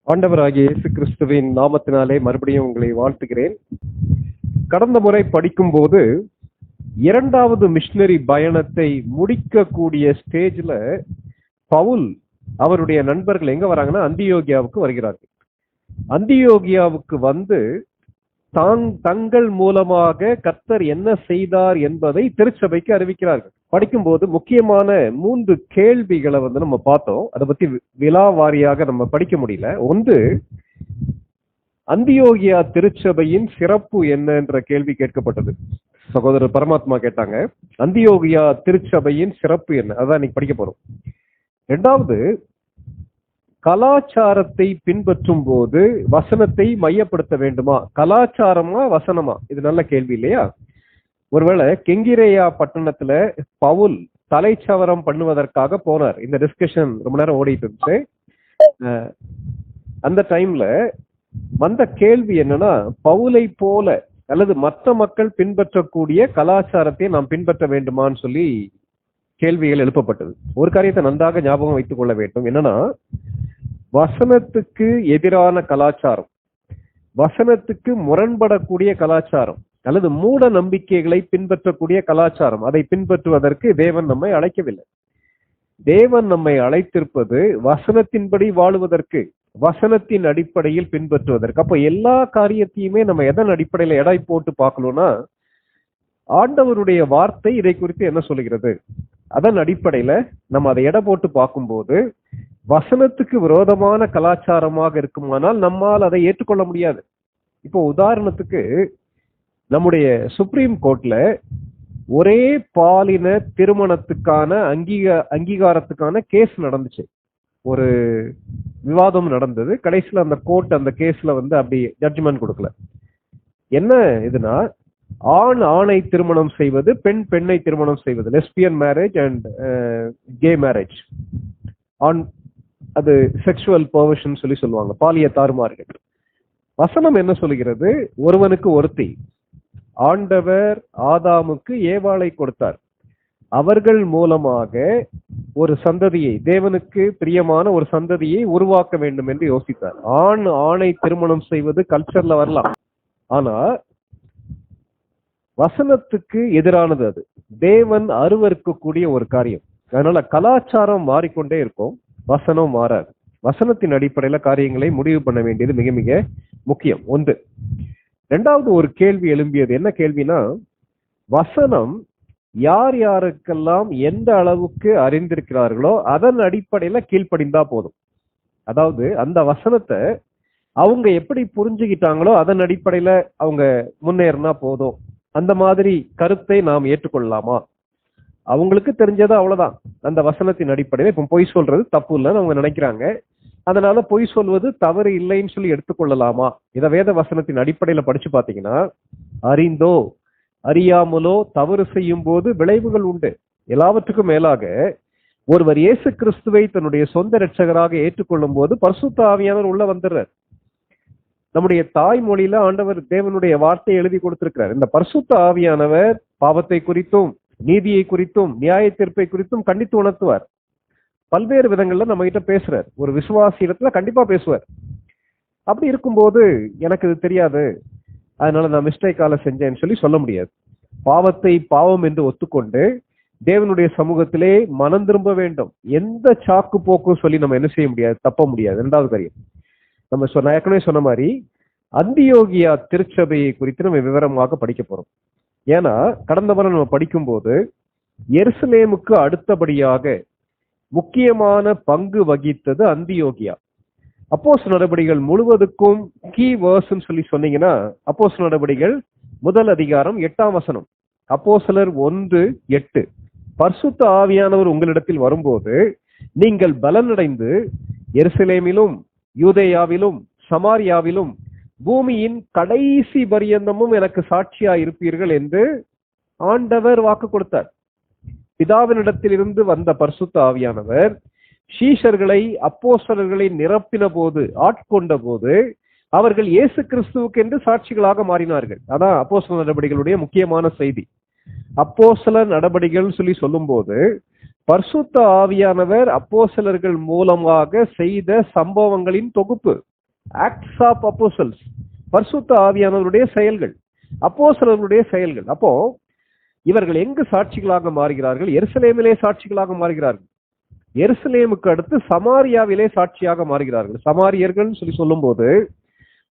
ஆண்டவராகிய இயேசு கிறிஸ்துவின் நாமத்தினாலே மறுபடியும் உங்களை வாழ்த்துகிறேன். கடந்த முறை படிக்கும்போது இரண்டாவது மிஷனரி பயணத்தை முடிக்கக்கூடிய ஸ்டேஜ்ல பவுல் அவருடைய நண்பர்கள் எங்க வராங்கன்னா அந்தியோகியாவுக்கு வருகிறார்கள். அந்தியோகியாவுக்கு வந்து தங்கள் மூலமாக கர்த்தர் என்ன செய்தார் என்பதை திருச்சபைக்கு அறிவிக்கிறார்கள். படிக்கும்போது முக்கியமான 3 கேள்விகளை நம்ம பார்த்தோம். அதை பத்தி விலாவாரியாக நம்ம படிக்க முடியல. ஒன்று, அந்தியோகியா திருச்சபையின் சிறப்பு என்ன என்ற கேள்வி கேட்கப்பட்டது. சகோதரர் பரமாத்மா கேட்டாங்க, அந்தியோகியா திருச்சபையின் சிறப்பு என்ன? அதான் இன்னைக்கு படிக்க போறோம். 2வது, கலாச்சாரத்தை பின்பற்றும் போது வசனத்தை மையப்படுத்த வேண்டுமா? கலாச்சாரமா வசனமா? இது நல்ல கேள்வி இல்லையா? ஒருவேளை கெங்கிரேயா பட்டணத்துல பவுல் தலைச்சவரம் பண்ணுவதற்காக போனார். இந்த டிஸ்கஷன் ரொம்ப நேரம் ஓடிட்டு இருந்துச்சு. அந்த டைம்ல வந்த கேள்வி என்னன்னா, பவுலை போல அல்லது மற்ற மக்கள் பின்பற்றக்கூடிய கலாச்சாரத்தை நாம் பின்பற்ற வேண்டுமான்னு சொல்லி கேள்விகள் எழுப்பப்பட்டது. ஒரு காரியத்தை நன்றாக ஞாபகம் வைத்துக் கொள்ள வேண்டும். என்னன்னா, வசனத்துக்கு எதிரான கலாச்சாரம், வசனத்துக்கு முரண்படக்கூடிய கலாச்சாரம் அல்லது மூட நம்பிக்கைகளை பின்பற்றக்கூடிய கலாச்சாரம், அதை பின்பற்றுவதற்கு தேவன் நம்மை அழைக்கவில்லை. தேவன் நம்மை அழைத்திருப்பது வசனத்தின்படி வாழுவதற்கு, வசனத்தின் அடிப்படையில் பின்பற்றுவதற்கு. அப்ப எல்லா காரியத்தையுமே நம்ம எதன் அடிப்படையில எடை போட்டு பார்க்கணும்னா, ஆண்டவருடைய வார்த்தை இதை குறித்து என்ன சொல்லுகிறது, அதன் அடிப்படையில நம்ம அதை எடை போட்டு பார்க்கும்போது வசனத்துக்கு விரோதமான கலாச்சாரமாக இருக்குமானால் நம்மால் அதை ஏற்றுக்கொள்ள முடியாது. இப்போ உதாரணத்துக்கு, நம்முடைய சுப்ரீம் கோர்ட்ல ஒரே பாலின திருமணத்துக்கான அங்கீகாரத்துக்கான கேஸ் நடந்துச்சு. ஒரு விவாதம் நடந்தது. கடைசியில் அந்த கோர்ட் அந்த கேஸ்ல அப்படி ஜட்ஜ்மெண்ட் கொடுக்கல. என்ன இதுனா, ஆண் ஆணை திருமணம் செய்வது, பெண் பெண்ணை திருமணம் செய்வது, lesbian marriage and K marriage, on அது செக்ஷுவல் பர்வர்ஷன் சொல்லி சொல்லுவாங்க, பாலிய தாறுமாறுகள். வசனம் என்ன சொல்லுகிறது? ஒருவனுக்கு ஒருத்தி. ஆண்டவர் ஆதாமுக்கு ஏவாளை கொடுத்தார். அவர்கள் மூலமாக ஒரு சந்ததியை, தேவனுக்கு பிரியமான ஒரு சந்ததியை உருவாக்க வேண்டும் என்று யோசித்தார். ஆண் ஆணை திருமணம் செய்வது கல்ச்சர்ல வரலாம், ஆனா வசனத்துக்கு எதிரானது. அது தேவன் அருவருக்கக்கூடிய ஒரு காரியம். அதனால கலாச்சாரம் மாறிக்கொண்டே இருக்கும், வசனம் மாறாது. வசனத்தின் அடிப்படையில காரியங்களை முடிவு பண்ண வேண்டியது மிக மிக முக்கியம். ஒன்று. 2வது ஒரு கேள்வி எழும்பியது. என்ன கேள்வினா, வசனம் யார் யாருக்கெல்லாம் எந்த அளவுக்கு அறிந்திருக்கிறார்களோ அதன் அடிப்படையில கீழ்ப்படிந்தா போதும். அதாவது அந்த வசனத்தை அவங்க எப்படி புரிஞ்சுக்கிட்டாங்களோ அதன் அடிப்படையில அவங்க முன்னேறினா போதும். அந்த மாதிரி கருத்தை நாம் ஏற்றுக்கொள்ளலாமா? அவங்களுக்கு தெரிஞ்சது அவ்வளவுதான். அந்த வசனத்தின் அடிப்படையில இப்ப பொய் சொல்றது தப்பு இல்லைன்னு அவங்க நினைக்கிறாங்க. அதனால பொய் சொல்வது தவறு இல்லைன்னு சொல்லி எடுத்துக்கொள்ளலாமா? இதை வேத வசனத்தின் அடிப்படையில படிச்சு பாத்தீங்கன்னா, அறிந்தோ அறியாமலோ தவறு செய்யும் போது விளைவுகள் உண்டு. எல்லாவற்றுக்கும் மேலாக ஒருவர் இயேசு கிறிஸ்துவை தன்னுடைய சொந்த இரட்சகராக ஏற்றுக்கொள்ளும் போது பரிசுத்த ஆவியானவர் உள்ள வந்துடுறார். நம்முடைய தாய்மொழியில ஆண்டவர் தேவனுடைய வார்த்தையை எழுதி கொடுத்திருக்கிறார். இந்த பரிசுத்த ஆவியானவர் பாவத்தை குறித்தும் நீதியை குறித்தும் நியாய தீர்ப்பை குறித்தும் கண்டித்து உணர்த்துவார். பல்வேறு விதங்கள்ல நம்ம கிட்ட பேசுறார். ஒரு விசுவாசி இடத்துல கண்டிப்பா பேசுவார். அப்படி இருக்கும்போது எனக்கு இது தெரியாது, அதனால நான் மிஸ்டேக்கால செஞ்சேன்னு சொல்லி சொல்ல முடியாது. பாவத்தை பாவம் என்று ஒத்துக்கொண்டு தேவனுடைய சமூகத்திலே மனம் திரும்ப வேண்டும். எந்த சாக்கு போக்கும் சொல்லி நம்ம என்ன செய்ய முடியாது, தப்ப முடியாது. 2வது காரியம், நம்ம ஏற்கனவே சொன்ன மாதிரி அந்தியோகியா திருச்சபையை குறித்து நம்ம விவரமாக படிக்க போறோம். ஏன்னா கடந்த முறை நம்ம படிக்கும்போது எருசலேமுக்கு அடுத்தபடியாக முக்கியமான பங்கு வகித்தது அந்தியோகியா. அப்போஸ்தலர் நடபடிகள் முழுவதுக்கும் கீ வேர்ஸ்ன்னு சொல்லி சொன்னீங்கன்னா, அப்போஸ்தலர் நடபடிகள் 1 அதிகாரம் 8ஆம் வசனம், அப்போஸ்தலர் 1:8, பரிசுத்த ஆவியானவர் உங்களிடத்தில் வரும்போது நீங்கள் பலனடைந்து எருசலேமிலும் யூதேயாவிலும் சமாரியாவிலும் பூமியின் கடைசி பரியந்தமும் எனக்கு சாட்சியா இருப்பீர்கள் என்று ஆண்டவர் வாக்கு கொடுத்தார். பிதாவினிடத்தில் இருந்து வந்த பரிசுத்த ஆவியானவர் சீஷர்களை அப்போஸ்தலர்களை நிரப்பின போது, ஆட்கொண்ட போது அவர்கள் இயேசு கிறிஸ்துவுக்கு என்று சாட்சிகளாக மாறினார்கள். அதான் அப்போஸ்தலர் நடபடிகளுடைய முக்கியமான செய்தி. அப்போஸ்தலர் நடபடிகள் சொல்லி சொல்லும் போது பரிசுத்த ஆவியானவர் அப்போஸ்தலர்கள் மூலமாக செய்த சம்பவங்களின் தொகுப்பு. ஆக்ட்ஸ் ஆஃப் அப்போஸ்தலர்ஸ், பரிசுத்த ஆவியானவருடைய செயல்கள், அப்போஸ்தலர்களுடைய செயல்கள். அப்போ இவர்கள் எங்கு சாட்சிகளாக மாறுகிறார்கள்? எருசலேமிலே சாட்சிகளாக மாறுகிறார்கள். எருசலேமுக்கு அடுத்து சமாரியாவிலே சாட்சியாக மாறுகிறார்கள். சமாரியர்கள் சொல்லி சொல்லும் போது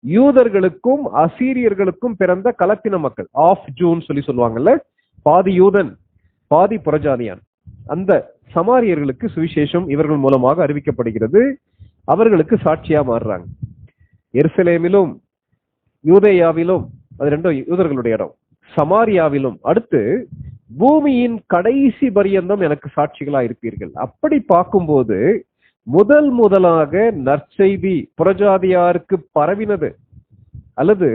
யூதர்களுக்கும் அசீரியர்களுக்கும் பிறந்த கலப்பின மக்கள், ஆஃப் ஜூன் சொல்லி சொல்லுவாங்கல்ல, பாதி யூதன் பாதி புறஜாதியான். அந்த சமாரியர்களுக்கு சுவிசேஷம் இவர்கள் மூலமாக அறிவிக்கப்படுகிறது. அவர்களுக்கு சாட்சியா மாறுறாங்க. எருசலேமிலும் யூதேயாவிலும், அது ரெண்டும் யூதர்களுடைய இடம், சமாரியாவிலும், அடுத்து பூமியின் கடைசி பரியந்தம் எனக்கு சாட்சிகளா இருப்பீர்கள். அப்படி பார்க்கும்போது முதலாக நற்செய்தி புறஜாதியாருக்கு பரவினது, அல்லது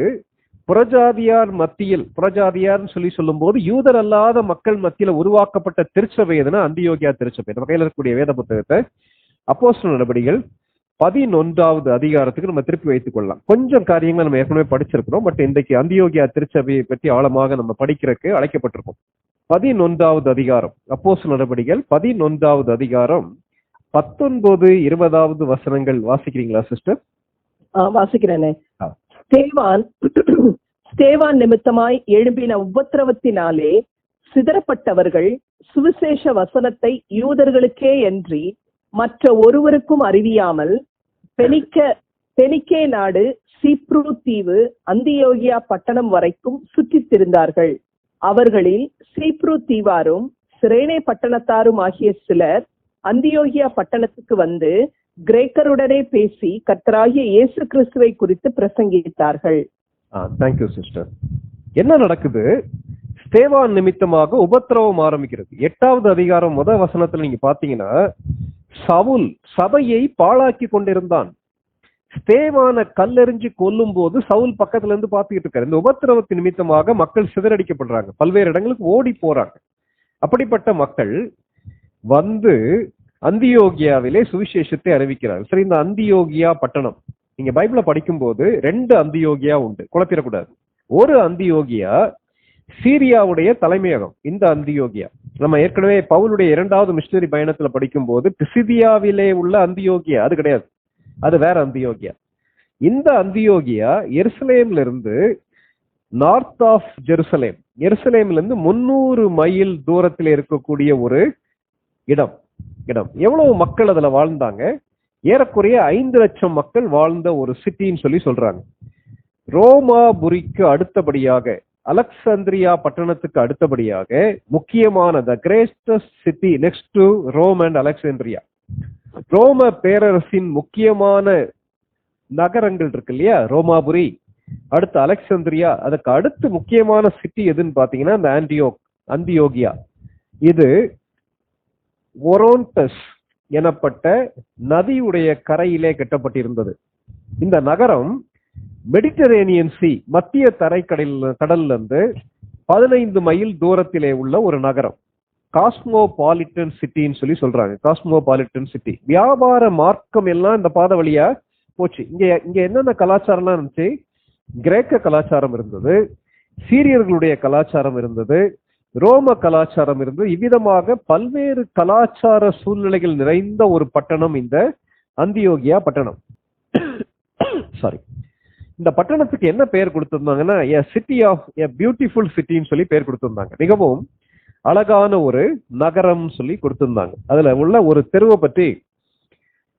புறஜாதியார் மத்தியில், புறஜாதியார் சொல்லி சொல்லும் போது யூதர் அல்லாத மக்கள் மத்தியில உருவாக்கப்பட்ட திருச்சபை எதுனா அந்தியோகியா திருச்சபை. நம்ம கையில் இருக்கக்கூடிய வேத புத்தகத்தை அப்போஸ்தலர் நடபடிகள் 11வது அதிகாரத்துக்கு நம்ம திருப்பி வைத்துக் கொள்ளலாம். கொஞ்சம் காரியங்கள் நம்ம ஏற்கனவே படிச்சிருக்கிறோம், பட் இன்றைக்கு அந்தியோகியா திருச்சபையை பற்றி ஆழமாக நம்ம படிக்கிறதுக்கு அழைக்கப்பட்டிருக்கோம். 11வது அதிகாரம், அப்போஸ்தலர் நடபடிகள் 11வது அதிகாரம் 19, 20வது வசனங்கள் வாசிக்கிறீங்களா சிஸ்டர்? வாசிக்கிறேனே. ஸ்தேவான் நிமித்தமாய் எழும்பின உபத்திரவத்தினாலே சிதறப்பட்டவர்கள் சுவிசேஷ வசனத்தை யூதர்களுக்கே அன்றி மற்ற ஒருவருக்கும் அறிவியாமல் பெனிக்கே நாடு, சீப்ரு தீவு, அந்தியோகியா பட்டணம் வரைக்கும் சுற்றித் திரிந்தார்கள். அவர்களில் சீப்ரு தீவாரும் சிரேனே பட்டணத்தாரும் ஆகிய சிலர் அந்தியோகியா பட்டணத்துக்கு வந்து கிரேக்கருடனே பேசி கர்த்தராகிய இயேசு கிறிஸ்துவை குறித்து பிரசங்கித்தார்கள். Thank you sister. என்ன நடக்குது? ஸ்தேவான் நிமித்தமாக உபத்திரவம் ஆரம்பிக்கிறது. 8வது அதிகாரம் முதல் வசனத்துல நீங்க பாத்தீங்கன்னா, சவுல் சபையை பாழாக்கி கொண்டிருந்தான். ஸ்தேவான கல்லெறிஞ்சு கொல்லும் போது சவுல் பக்கத்துல இருந்து பாத்துக்கிட்டு இருக்காரு. இந்த உபத்திரவத்தின் நிமித்தமாக மக்கள் சிதறடிக்கப்படுறாங்க, பல்வேறு இடங்களுக்கு ஓடி போறாங்க. அப்படிப்பட்ட மக்கள் வந்து அந்தியோகியாவிலே சுவிசேஷத்தை அறிவிக்கிறார்கள். சரி, இந்த அந்தியோகியா பட்டணம் நீங்க பைபிள படிக்கும் போது 2 அந்தியோகியா உண்டு, குழப்பிடக்கூடாது. ஒரு அந்தியோகியா சீரியாவுடைய தலைமையகம். இந்த அந்தியோகியா நம்ம ஏற்கனவே பவுலுடைய 2வது மிஷனரி பயணத்துல படிக்கும் போது பிசிதியாவிலே உள்ள அந்தியோகியா அது கிடையாது, அது வேற அந்தியோகியா. இந்த அந்தியோகியா எருசலேம்ல இருந்து நார்த் ஆஃப் ஜெருசலேம், எருசலேம்ல இருந்து 300 மைல் தூரத்தில் இருக்கக்கூடிய ஒரு இடம். எவ்வளவு மக்கள் அதுல வாழ்ந்தாங்க? ஏறக்குறைய 5 லட்சம் மக்கள் வாழ்ந்த ஒரு சிட்டின்னு சொல்லி சொல்றாங்க. ரோமாபுரிக்கு அடுத்தபடியாக, அலெக்சாந்திரியா பட்டணத்துக்கு அடுத்தபடியாக முக்கியமான the greatest city next to Rome and Alexandria, ரோம பேரரசின் முக்கியமான நகரங்கள் இருக்கு இல்லையா, ரோமாபுரி, அடுத்து அலெக்சாந்திரியா, அதுக்கு அடுத்து முக்கியமான சிட்டி எதுன்னு பாத்தீங்கன்னா இந்த அந்தியோகியா. இது ஒரோன்டஸ் எனப்பட்ட நதியுடைய கரையிலே கட்டப்பட்டிருந்தது. இந்த நகரம் மெடிட்டரேனியன் சி, மத்திய கடல்ல இருந்து 15 மைல் தூரத்திலே உள்ள ஒரு நகரம். காஸ்மோபாலிட்டன் சிட்டின்னு சொல்லி சொல்றாங்க. Cosmopolitan city. வியாபார மார்க்கம் எல்லாம் இந்த பாதை வழியா போச்சு. இங்க என்னென்ன கலாச்சாரம்லாம் இருந்துச்சு? கிரேக்க கலாச்சாரம் இருந்தது, சீரியர்களுடைய கலாச்சாரம் இருந்தது, ரோம கலாச்சாரம் இருந்தது. இவ்விதமாக பல்வேறு கலாச்சார சூழ்நிலைகள் நிறைந்த ஒரு பட்டணம் இந்த அந்தியோகியா பட்டணம். சாரி, இந்த பட்டணத்துக்கு என்ன பெயர் கொடுத்திருந்தாங்கன்னா சிட்டி ஆஃப் பியூட்டிஃபுல் சிட்டின்னு சொல்லி பெயர் கொடுத்திருந்தாங்க. மிகவும் அழகான ஒரு நகரம் சொல்லி கொடுத்திருந்தாங்க. அதுல உள்ள ஒரு தெருவை பற்றி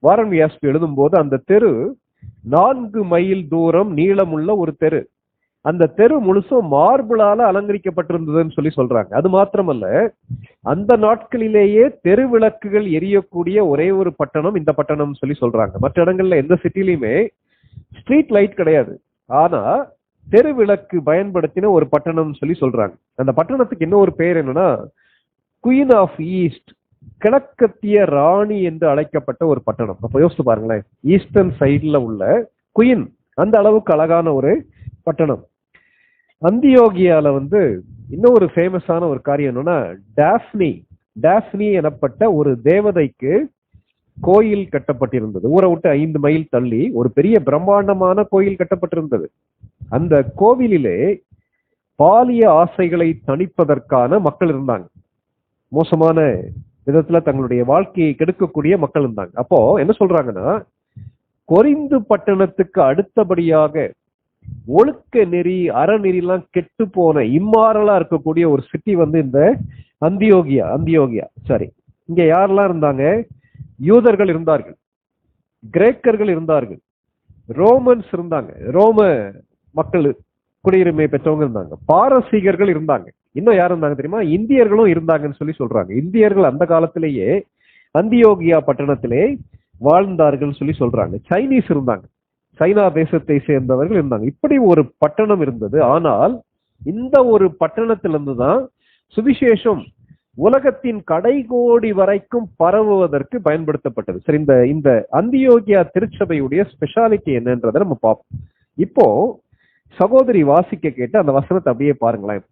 வாரன் வியாஸ்பி எழுதும் போது, அந்த தெரு 4 மைல் தூரம் நீளமுள்ள ஒரு தெரு. அந்த தெரு முழுசும் மார்பிளால அலங்கரிக்கப்பட்டிருந்ததுன்னு சொல்லி சொல்றாங்க. அது மாத்திரமல்ல, அந்த நாட்களிலேயே தெரு விளக்குகள் எரியக்கூடிய ஒரே ஒரு பட்டணம் இந்த பட்டணம் சொல்லி சொல்றாங்க. மற்ற இடங்கள்ல எந்த சிட்டிலையுமே ஸ்ட்ரீட் லைட் கிடையாது, ஆனா தெரு விளக்கு பயன்படுத்தின ஒரு பட்டணம் சொல்லி சொல்றாங்க. அந்த பட்டணத்துக்கு இன்னொரு பேர் என்னன்னா குயின் ஆஃப் ஈஸ்ட், கிழக்கத்திய ராணி என்று அழைக்கப்பட்ட ஒரு பட்டணம். அப்ப யோசிச்சு பாருங்களேன், ஈஸ்டர்ன் சைட்ல உள்ள குயின், அந்த அளவுக்கு அழகான ஒரு பட்டணம். அந்தியோகியால இன்னொரு ஃபேமஸான ஒரு காரியம் என்னன்னா டாஃப்னி எனப்பட்ட ஒரு தேவதைக்கு கோயில் கட்டப்பட்டிருந்தது. ஊரை விட்டு 5 மைல் தள்ளி ஒரு பெரிய பிரம்மாண்டமான கோயில் கட்டப்பட்டிருந்தது. அந்த கோவிலிலே பாலிய ஆசைகளை தணிப்பதற்கான மக்கள் இருந்தாங்க. மோசமான விதத்துல தங்களுடைய வாழ்க்கையை கெடுக்கக்கூடிய மக்கள் இருந்தாங்க. அப்போ என்ன சொல்றாங்கன்னா, கொரிந்து பட்டணத்துக்கு அடுத்தபடியாக ஒழுக்க நெறி அறநெறிலாம் கெட்டு போன இம்மாரலா இருக்கக்கூடிய ஒரு சிட்டி வந்து இந்த அந்தியோகியா சரி. இங்க யாரெல்லாம் இருந்தாங்க? யூதர்கள் இருந்தார்கள், கிரேக்கர்கள் இருந்தார்கள், ரோமன்ஸ் இருந்தாங்க, ரோம மக்கள் குடியுரிமை பெற்றவங்க இருந்தாங்க, பாரசீகர்கள் இருந்தாங்க, இன்னும் யார் இருந்தாங்க தெரியுமா? இந்தியர்களும் இருந்தாங்கன்னு சொல்லி சொல்றாங்க. இந்தியர்கள் அந்த காலத்திலேயே அந்தியோகியா பட்டணத்திலே வாழ்ந்தார்கள் சொல்லி சொல்றாங்க. சைனீஸ் இருந்தாங்க, சைனா தேசத்தை சேர்ந்தவர்கள் இருந்தாங்க. இப்படி ஒரு பட்டணம் இருந்தது. ஆனால் இந்த ஒரு பட்டணத்திலிருந்து தான் சுவிசேஷம் உலகத்தின் கடைகோடி வரைக்கும் பரவுவதற்கு பயன்படுத்தப்பட்டது. சரி, இந்த அந்தியோகியா திருச்சபையுடைய ஸ்பெஷாலிட்டி என்னன்றதை நம்ம பார்ப்போம். இப்போ சகோதரி வாசிக்க கேட்டு அந்த வசனத்தை அப்படியே பாருங்களேன்.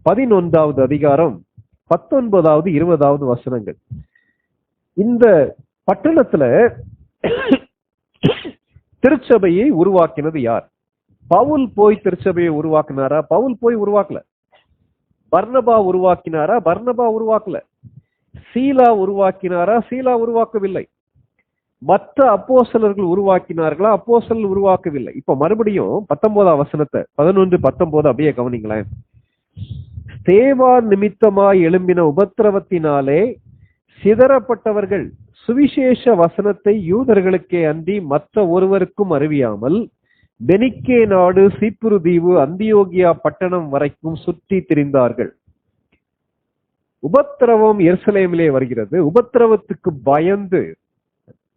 11வது அதிகாரம் 19வது 20வது வசனங்கள். இந்த பட்டணத்துல திருச்சபையை உருவாக்கினது யார்? பவுல் போய் திருச்சபையை உருவாக்கினாரா? பவுல் போய் உருவாக்கல. பர்னபா உருவாக்கினாரா? பர்னபா உருவாக்கல. சீலா உருவாக்கினாரா? சீலா உருவாக்கவில்லை. மற்ற அப்போஸ்தலர்கள் உருவாக்கினார்களா? அப்போஸ்தலர்கள் உருவாக்கவில்லை. இப்ப மறுபடியும் 19ஆம் வசனத்தை 11, 19 அப்படியே கவனிங்களேன். ஸ்தேவான் நிமித்தமாய் எழும்பின உபத்திரவத்தினாலே சிதறப்பட்டவர்கள் சுவிசேஷ வசனத்தை யூதர்களுக்கே அன்றி மற்ற ஒருவருக்கும் அறிவியாமல் பெனிக்கே நாடு, சீப்புரு தீவு, அந்தியோகியா பட்டணம் வரைக்கும் சுற்றி திரிந்தார்கள். உபத்திரவம் எருசலேமிலே வருகிறது. உபத்திரவத்துக்கு பயந்து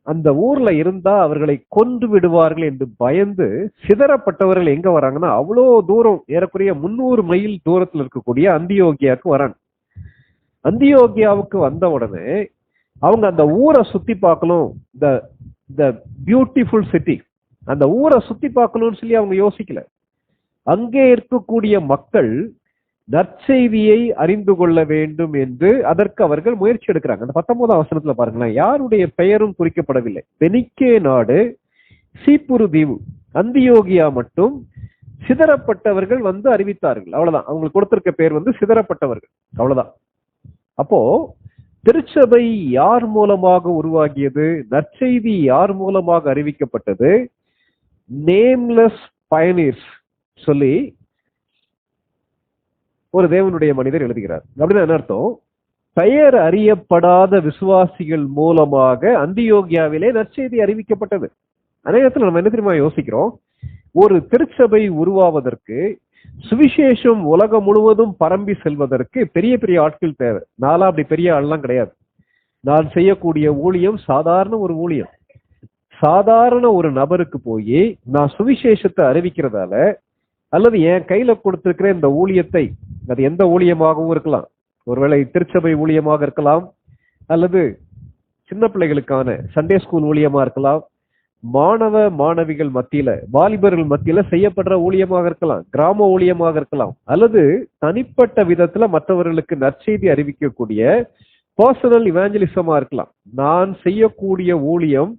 அந்த ஊர்ல இருந்தா அவர்களை கொன்று விடுவார்கள் என்று பயந்து சிதறப்பட்டவர்கள் எங்க வராங்கன்னா, அவ்வளோ தூரம், ஏறக்குறைய 300 மைல் தூரத்தில் இருக்கக்கூடிய அந்தியோகியாவுக்கு வராங்க. அந்தியோகியாவுக்கு வந்த உடனே அவங்க அந்த ஊரை சுத்தி பார்க்கணும். த பியூட்டிஃபுல் சிட்டி, அந்த ஊரை சுத்தி பார்க்கணும்னு சொல்லி அவங்க யோசிக்கல. அங்கே இருக்கக்கூடிய மக்கள் நற்செய்தியை அறிந்து கொள்ள வேண்டும் என்று அதற்கு அவர்கள் முயற்சி எடுக்கிறாங்க. அந்த 19ஆம் வசனத்துல பாருங்களேன், யாருடைய பெயரும் குறிக்கப்படவில்லை. பெனிக்கே நாடு, சீப்புரு தீவு, அந்தியோகியா மட்டும் சிதறப்பட்டவர்கள் வந்து அறிவித்தார்கள். அவ்வளவுதான். அவங்களுக்கு கொடுத்திருக்க பேர் வந்து சிதறப்பட்டவர்கள், அவ்வளவுதான். அப்போ திருச்சபை யார் மூலமாக உருவாகியது? நற்செய்தி யார் மூலமாக அறிவிக்கப்பட்டது? நேம்லெஸ் பயனீர்ஸ் சொல்லி ஒரு தேவனுடைய மனிதர் எழுதுகிறார். அப்படின்னா என்ன அர்த்தம்? பெயர் அறியப்படாத விசுவாசிகள் மூலமாக அந்தியோகியாவிலே நற்செய்தி அறிவிக்கப்பட்டது. அநேகத்தில் நம்ம என்ன தெரியுமா யோசிக்கிறோம்? ஒரு திருச்சபை உருவாவதற்கு, சுவிசேஷம் உலகம் முழுவதும் பரம்பி செல்வதற்கு பெரிய பெரிய ஆட்கள் தேவை. நான்லாம் அப்படி பெரிய ஆள்லாம் கிடையாது. நான் செய்யக்கூடிய ஊழியம் சாதாரண ஒரு ஊழியம். சாதாரண ஒரு நபருக்கு போய் நான் சுவிசேஷத்தை அறிவிக்கிறதால, அல்லது என் கையில கொடுத்திருக்கிற இந்த ஊழியத்தை, அது எந்த ஊழியமாகவும் இருக்கலாம், ஒருவேளை திருச்சபை ஊழியமாக இருக்கலாம், அல்லது சின்ன பிள்ளைகளுக்கான சண்டே ஸ்கூல் ஊழியமா இருக்கலாம், மாணவ மாணவிகள் மத்தியில, வாலிபர்கள் மத்தியில செய்யப்படுற ஊழியமாக இருக்கலாம், கிராம ஊழியமாக இருக்கலாம், அல்லது தனிப்பட்ட விதத்துல மற்றவர்களுக்கு நற்செய்தி அறிவிக்கக்கூடிய பர்சனல் இவாஞ்சலிசமா இருக்கலாம். நான் செய்யக்கூடிய ஊழியம்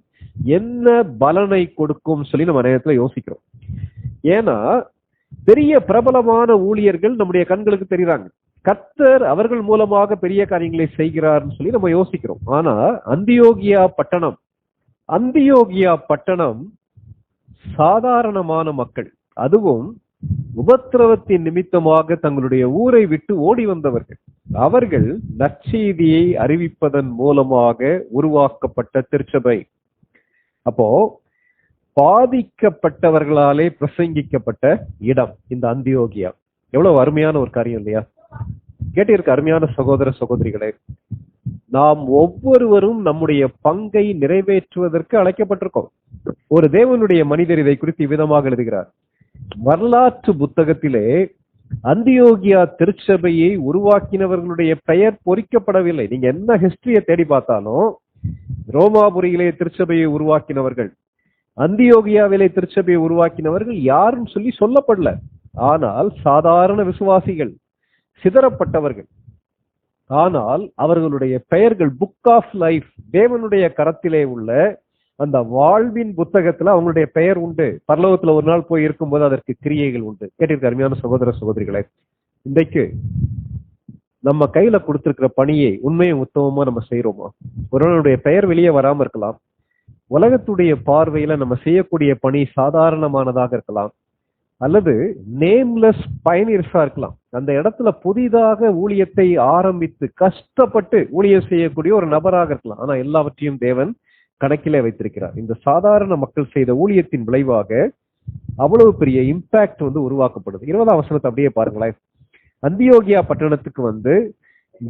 என்ன பலனை கொடுக்கும் சொல்லி நம்ம நேரத்துல யோசிக்கிறோம். ஏன்னா பெரிய பிரபலமான ஊழியர்கள் நம்முடைய கண்களுக்கு தெரியுறாங்க. கர்த்தர் அவர்கள் மூலமாக பெரிய காரியங்களை செய்கிறார்னு சொல்லி நம்ம யோசிக்கிறோம். ஆனா அந்தியோகியா பட்டணம் சாதாரணமான மக்கள், அதுவும் உபத்திரவத்தின் நிமித்தமாக தங்களுடைய ஊரை விட்டு ஓடி வந்தவர்கள். அவர்கள் நற்செய்தியை அறிவிப்பதன் மூலமாக உருவாக்கப்பட்ட திருச்சபை. அப்போ பாதிக்கப்பட்டவர்களாலே பிரசங்கிக்கப்பட்ட இடம் இந்த அந்தியோகியா. எவ்வளவு அருமையான ஒரு காரியம் இல்லையா? கேட்டிருக்க அருமையான சகோதர சகோதரிகளே, நாம் ஒவ்வொருவரும் நம்முடைய பங்கை நிறைவேற்றுவதற்கு அழைக்கப்பட்டிருக்கோம். ஒரு தேவனுடைய மனிதர் இதை குறித்து இவ்விதமாக எழுதுகிறார். வரலாற்று புத்தகத்திலே அந்தியோகியா திருச்சபையை உருவாக்கினவர்களுடைய பெயர் பொறிக்கப்படவில்லை. நீங்க என்ன ஹிஸ்டரியை தேடி பார்த்தாலும் ரோமாபுரியிலே திருச்சபையை உருவாக்கினவர்கள், அந்தியோகியாவிலே திருச்சபையை உருவாக்கினவர்கள் யாரும் சொல்லி சொல்லப்படல. ஆனால் சாதாரண விசுவாசிகள், சிதறப்பட்டவர்கள். ஆனால் அவர்களுடைய பெயர்கள் புக் ஆஃப் லைஃப், தேவனுடைய கரத்திலே உள்ள அந்த வாழ்வின் புத்தகத்துல அவங்களுடைய பெயர் உண்டு. பரலோகத்துல ஒரு நாள் போய் இருக்கும்போது அதற்கு கிரியைகள் உண்டு. கேட்டிருக்க அருமையான சகோதர சகோதரிகளே, இன்றைக்கு நம்ம கையில கொடுத்திருக்கிற பணியை உண்மையும் உத்தமமா நம்ம செய்யறோமா? ஒருவனுடைய பெயர் வெளியே வராம இருக்கலாம், உலகத்துடைய பார்வையில நம்ம செய்யக்கூடிய பணி சாதாரணமானதாக இருக்கலாம், அல்லது நேம்லெஸ் பயனியர்ஸா இருக்கலாம். அந்த இடத்துல புதிதாக ஊழியத்தை ஆரம்பித்து கஷ்டப்பட்டு ஊழியம் செய்யக்கூடிய ஒரு நபராக இருக்கலாம். ஆனா எல்லாவற்றையும் தேவன் கணக்கிலே வைத்திருக்கிறார். இந்த சாதாரண மக்கள் செய்த ஊழியத்தின் விளைவாக அவ்வளவு பெரிய இம்பாக்ட் உருவாக்கப்படுது. 20ஆம் வசனத்தை அப்படியே பாருங்களேன். அந்தியோகியா பட்டணத்துக்கு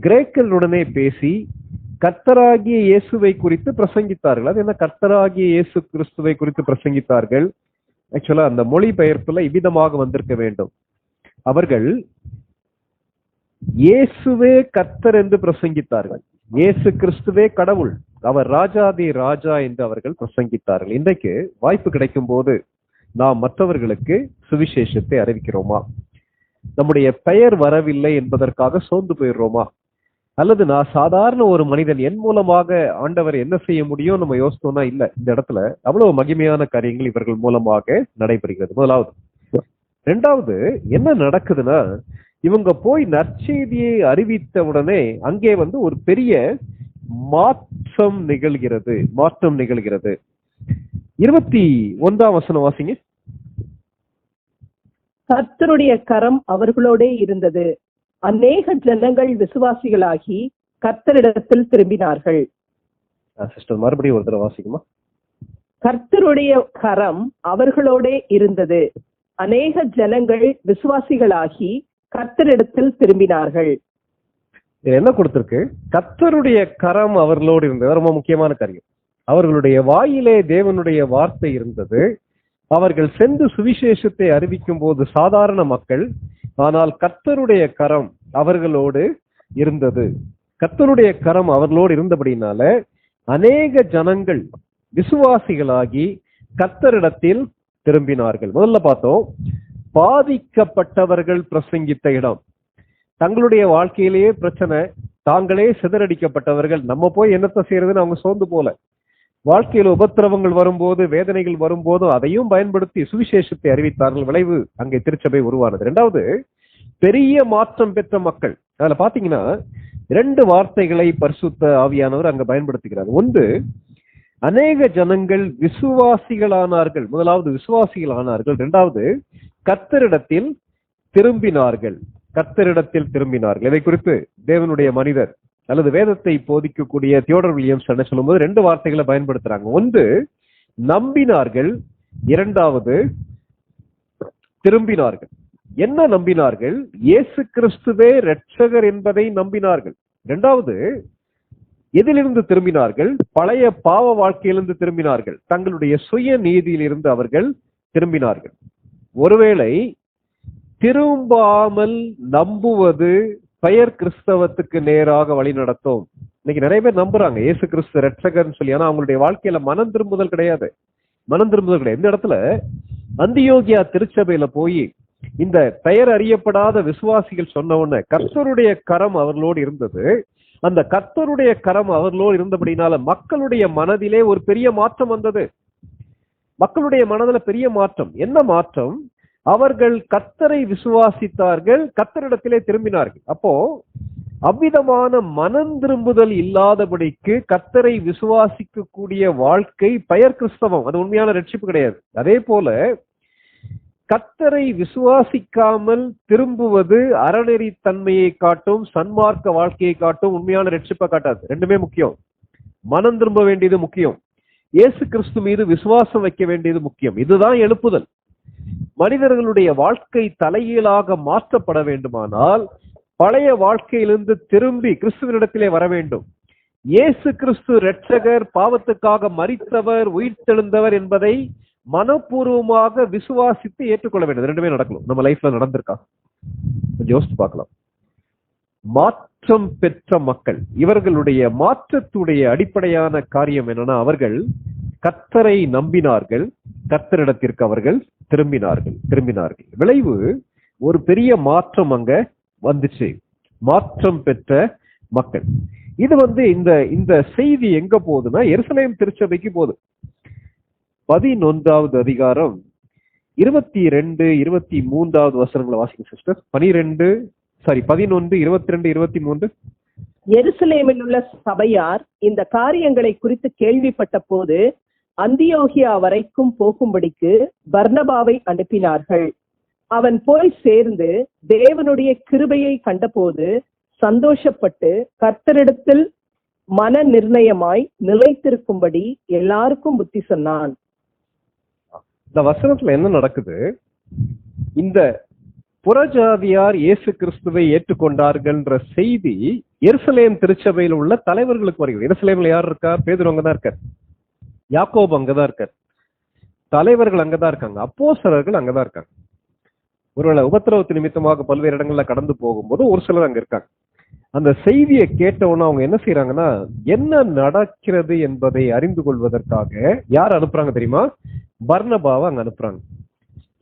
கிரேக்கர்களுடனே பேசி கர்த்தராகிய இயேசுவை குறித்து பிரசங்கித்தார்கள். அது என்ன? கர்த்தராகிய இயேசு கிறிஸ்துவை குறித்து பிரசங்கித்தார்கள். ஆக்சுவலா அந்த மொழி பெயர்ப்புல இவ்விதமாக வந்திருக்க வேண்டும். அவர்கள் இயேசுவே கர்த்தர் என்று பிரசங்கித்தார்கள். இயேசு கிறிஸ்துவே கடவுள், அவர் ராஜாதி ராஜா என்று அவர்கள் பிரசங்கித்தார்கள். இன்றைக்கு வாய்ப்பு கிடைக்கும் போது நாம் மற்றவர்களுக்கு சுவிசேஷத்தை அறிவிக்கிறோமா? நம்முடைய பெயர் வரவில்லை என்பதற்காக சோர்ந்து போயிடுறோமா? அல்லது நான் சாதாரண ஒரு மனிதன், என் மூலமாக ஆண்டவர் என்ன செய்ய முடியும் நம்ம யோசித்தோம்னா இல்ல. இந்த இடத்துல அவ்வளவு மகிமையான காரியங்கள் இவர்கள் மூலமாக நடைபெறுகிறது. முதலாவது. இரண்டாவது, என்ன நடக்குதுன்னா, இவங்க போய் நற்செய்தியை அறிவித்த உடனே அங்கே ஒரு பெரிய மாற்றம் நிகழ்கிறது. 21ஆம் வசனம் வாசிங்க. கர்த்தருடைய கரம் அவர்களோடே இருந்தது, அநேக ஜனங்கள் விசுவாசிகளாகி கர்த்தரிடத்தில் திரும்பினார்கள். சிஸ்டர் மறுபடியும் ஒரு தடவை வாசிக்குமா? கர்த்தருடைய கரம் அவர்களோடே இருந்தது, அநேக ஜனங்கள் விசுவாசிகளாகி கர்த்தரிடத்தில் திரும்பினார்கள். இது என்ன கொடுத்திருக்கு? கர்த்தருடைய கரம் அவர்களோடு இருந்தது. ரொம்ப முக்கியமான காரியம். அவர்களுடைய வாயிலே தேவனுடைய வார்த்தை இருந்தது. அவர்கள் சென்று சுவிசேஷத்தை அறிவிக்கும் போது சாதாரண மக்கள், ஆனால் கர்த்தருடைய கரம் அவர்களோடு இருந்தது. கர்த்தருடைய கரம் அவர்களோடு இருந்தபடினால அநேக ஜனங்கள் விசுவாசிகளாகி கர்த்தரிடத்தில் திரும்பினார்கள். முதல்ல பார்த்தோம், பாதிக்கப்பட்டவர்கள் பிரசங்கித்த இடம். தங்களுடைய வாழ்க்கையிலேயே பிரச்சனை, தாங்களே சிதறடிக்கப்பட்டவர்கள், நம்ம போய் என்னத்தை செய்யறதுன்னு அவங்க சோர்ந்து போல. வாழ்க்கையில் உபத்திரவங்கள் வரும்போது, வேதனைகள் வரும்போது அதையும் பயன்படுத்தி சுவிசேஷத்தை அறிவித்தார்கள். விளைவு அங்கே திருச்சபை உருவானது. இரண்டாவது, பெரிய மாற்றம் பெற்ற மக்கள். அதுல பாத்தீங்கன்னா 2 வார்த்தைகளை பரிசுத்த ஆவியானவர் அங்க பயன்படுத்துகிறார். ஒன்று, அநேக ஜனங்கள் விசுவாசிகளானார்கள். முதலாவது விசுவாசிகளானார்கள். இரண்டாவது, கர்த்தரிடத்தில் திரும்பினார்கள். கர்த்தரிடத்தில் திரும்பினார்கள். இதை குறித்து தேவனுடைய மனிதர் அல்லது வேதத்தை போதிக்கக்கூடிய தியோடர் வில்லியம்ஸ் என்ன சொல்லும்போது 2 வார்த்தைகளை பயன்படுத்துறாங்க. ஒன்று, நம்பினார்கள். இரண்டாவது, திரும்பினார்கள். என்ன நம்பினார்கள்? இயேசு கிறிஸ்துவே இரட்சகர் என்பதை நம்பினார்கள். இரண்டாவது, எதிலிருந்து திரும்பினார்கள்? பழைய பாவ வாழ்க்கையிலிருந்து திரும்பினார்கள். தங்களுடைய சுய நீதியிலிருந்து அவர்கள் திரும்பினார்கள். ஒருவேளை திரும்பாமல் நம்புவது பெயர் கிறிஸ்தவத்துக்கு நேராக வழி நடத்தும். இன்னைக்கு நிறைய பேர் நம்புறாங்க இயேசு கிறிஸ்து இரட்சகர்னு சொல்லி. ஆனா அவங்களுடைய வாழ்க்கையில மனம் திரும்புதல் கிடையாது. இந்த இடத்துல அந்தியோகியா திருச்சபையில போய் இந்த பெயர் அறியப்படாத விசுவாசிகள் சொன்ன உடனே கர்த்தருடைய கரம் அவர்களோடு இருந்தது. அந்த கர்த்தருடைய கரம் அவர்களோடு இருந்தபடினால மக்களுடைய மனதிலே ஒரு பெரிய மாற்றம் வந்தது. மக்களுடைய மனதில் பெரிய மாற்றம். என்ன மாற்றம்? அவர்கள் கர்த்தரை விசுவாசித்தார்கள், கர்த்தரிடத்திலே திரும்பினார்கள். அப்போ அவ்விதமான மனம் திரும்புதல் இல்லாதபடிக்கு கர்த்தரை விசுவாசிக்க கூடிய வாழ்க்கை பெயர் கிறிஸ்தவம், அது உண்மையான ரட்சிப்பு கிடையாது. அதே போல கர்த்தரை விசுவாசிக்காமல் திரும்புவது அறநெறி தன்மையை காட்டும், சன்மார்க்க வாழ்க்கையை காட்டும், உண்மையான ரட்சிப்பை காட்டாது. ரெண்டுமே முக்கியம். மனம் திரும்ப வேண்டியது முக்கியம், இயேசு கிறிஸ்து மீது விசுவாசம் வைக்க வேண்டியது முக்கியம். இதுதான் எழுப்புதல். மனிதர்களுடைய வாழ்க்கை தலைகீழாக மாற்றப்பட வேண்டுமானால் பழைய வாழ்க்கையிலிருந்து திரும்பி கிறிஸ்துவனிடத்திலே வர வேண்டும். இயேசு கிறிஸ்து இரட்சகர், பாவத்துக்காக மரித்தவர், உயிர்த்தெழுந்தவர் என்பதை மனப்பூர்வமாக விசுவாசித்து ஏற்றுக்கொள்ள வேண்டும். ரெண்டுமே நடக்கணும். நம்ம லைஃப்ல நடந்திருக்கா? கொஞ்சம் யோசித்து பார்க்கலாம். மாற்றம் பெற்ற மக்கள், இவர்களுடைய மாற்றத்துடைய அடிப்படையான காரியம் என்னன்னா, அவர்கள் கர்த்தரை நம்பினார்கள், கர்த்தரிடத்திற்கு அவர்கள் திரும்பினார்கள். விளைவு ஒரு பெரிய மாற்றம் அங்க வந்துச்சு. மாற்றம் பெற்ற மக்கள். இது இந்த செய்தி எங்க போகுதுன்னா எருசலேம் திருச்சபைக்கு போகுது. 11வது அதிகாரம் 22, 23வது வசனங்களை வாசிங்க சிஸ்டர். 11, 22, 23. எருசலேமில் உள்ள சபையார் இந்த காரியங்களை குறித்து கேள்விப்பட்ட போது அந்தியோகியா வரைக்கும் போகும்படிக்கு பர்னபாவை அனுப்பினார்கள். அவன் போய் சேர்ந்து தேவனுடைய கிருபையை கண்டபோது சந்தோஷப்பட்டு கர்த்தரிடத்தில் மன நிர்ணயமாய் நிலைத்திருக்கும்படி எல்லாருக்கும் புத்தி சொன்னான். இந்த வசனத்துல என்ன நடக்குது? இந்த புறஜாதியார் இயேசு கிறிஸ்துவை ஏற்றுக்கொண்டார்கள்ன்ற செய்தி எருசலேம் திருச்சபையில் உள்ள தலைவர்களுக்கு வருகிறது. எருசலேம்ல யார் இருக்கா? பேதுரு அங்கதான் இருக்கார், யாக்கோபு அங்கதான் இருக்கார், தலைவர்கள் அங்கதான் இருக்காங்க, அப்போஸ்தலர்கள் அங்கதான் இருக்காங்க. ஒருவேளை உபத்திரவத்து நிமித்தமாக பல்வேறு இடங்கள்ல கடந்து போகும்போது ஒரு சிலர் அங்க இருக்காங்க. அந்த செய்தியை கேட்டவுடனே அவங்க என்ன செய்யறாங்கன்னா, என்ன நடக்கிறது என்பதை அறிந்து கொள்வதற்காக யார் அனுப்புறாங்க தெரியுமா? பர்னபாவை அங்க அனுப்புறாங்க.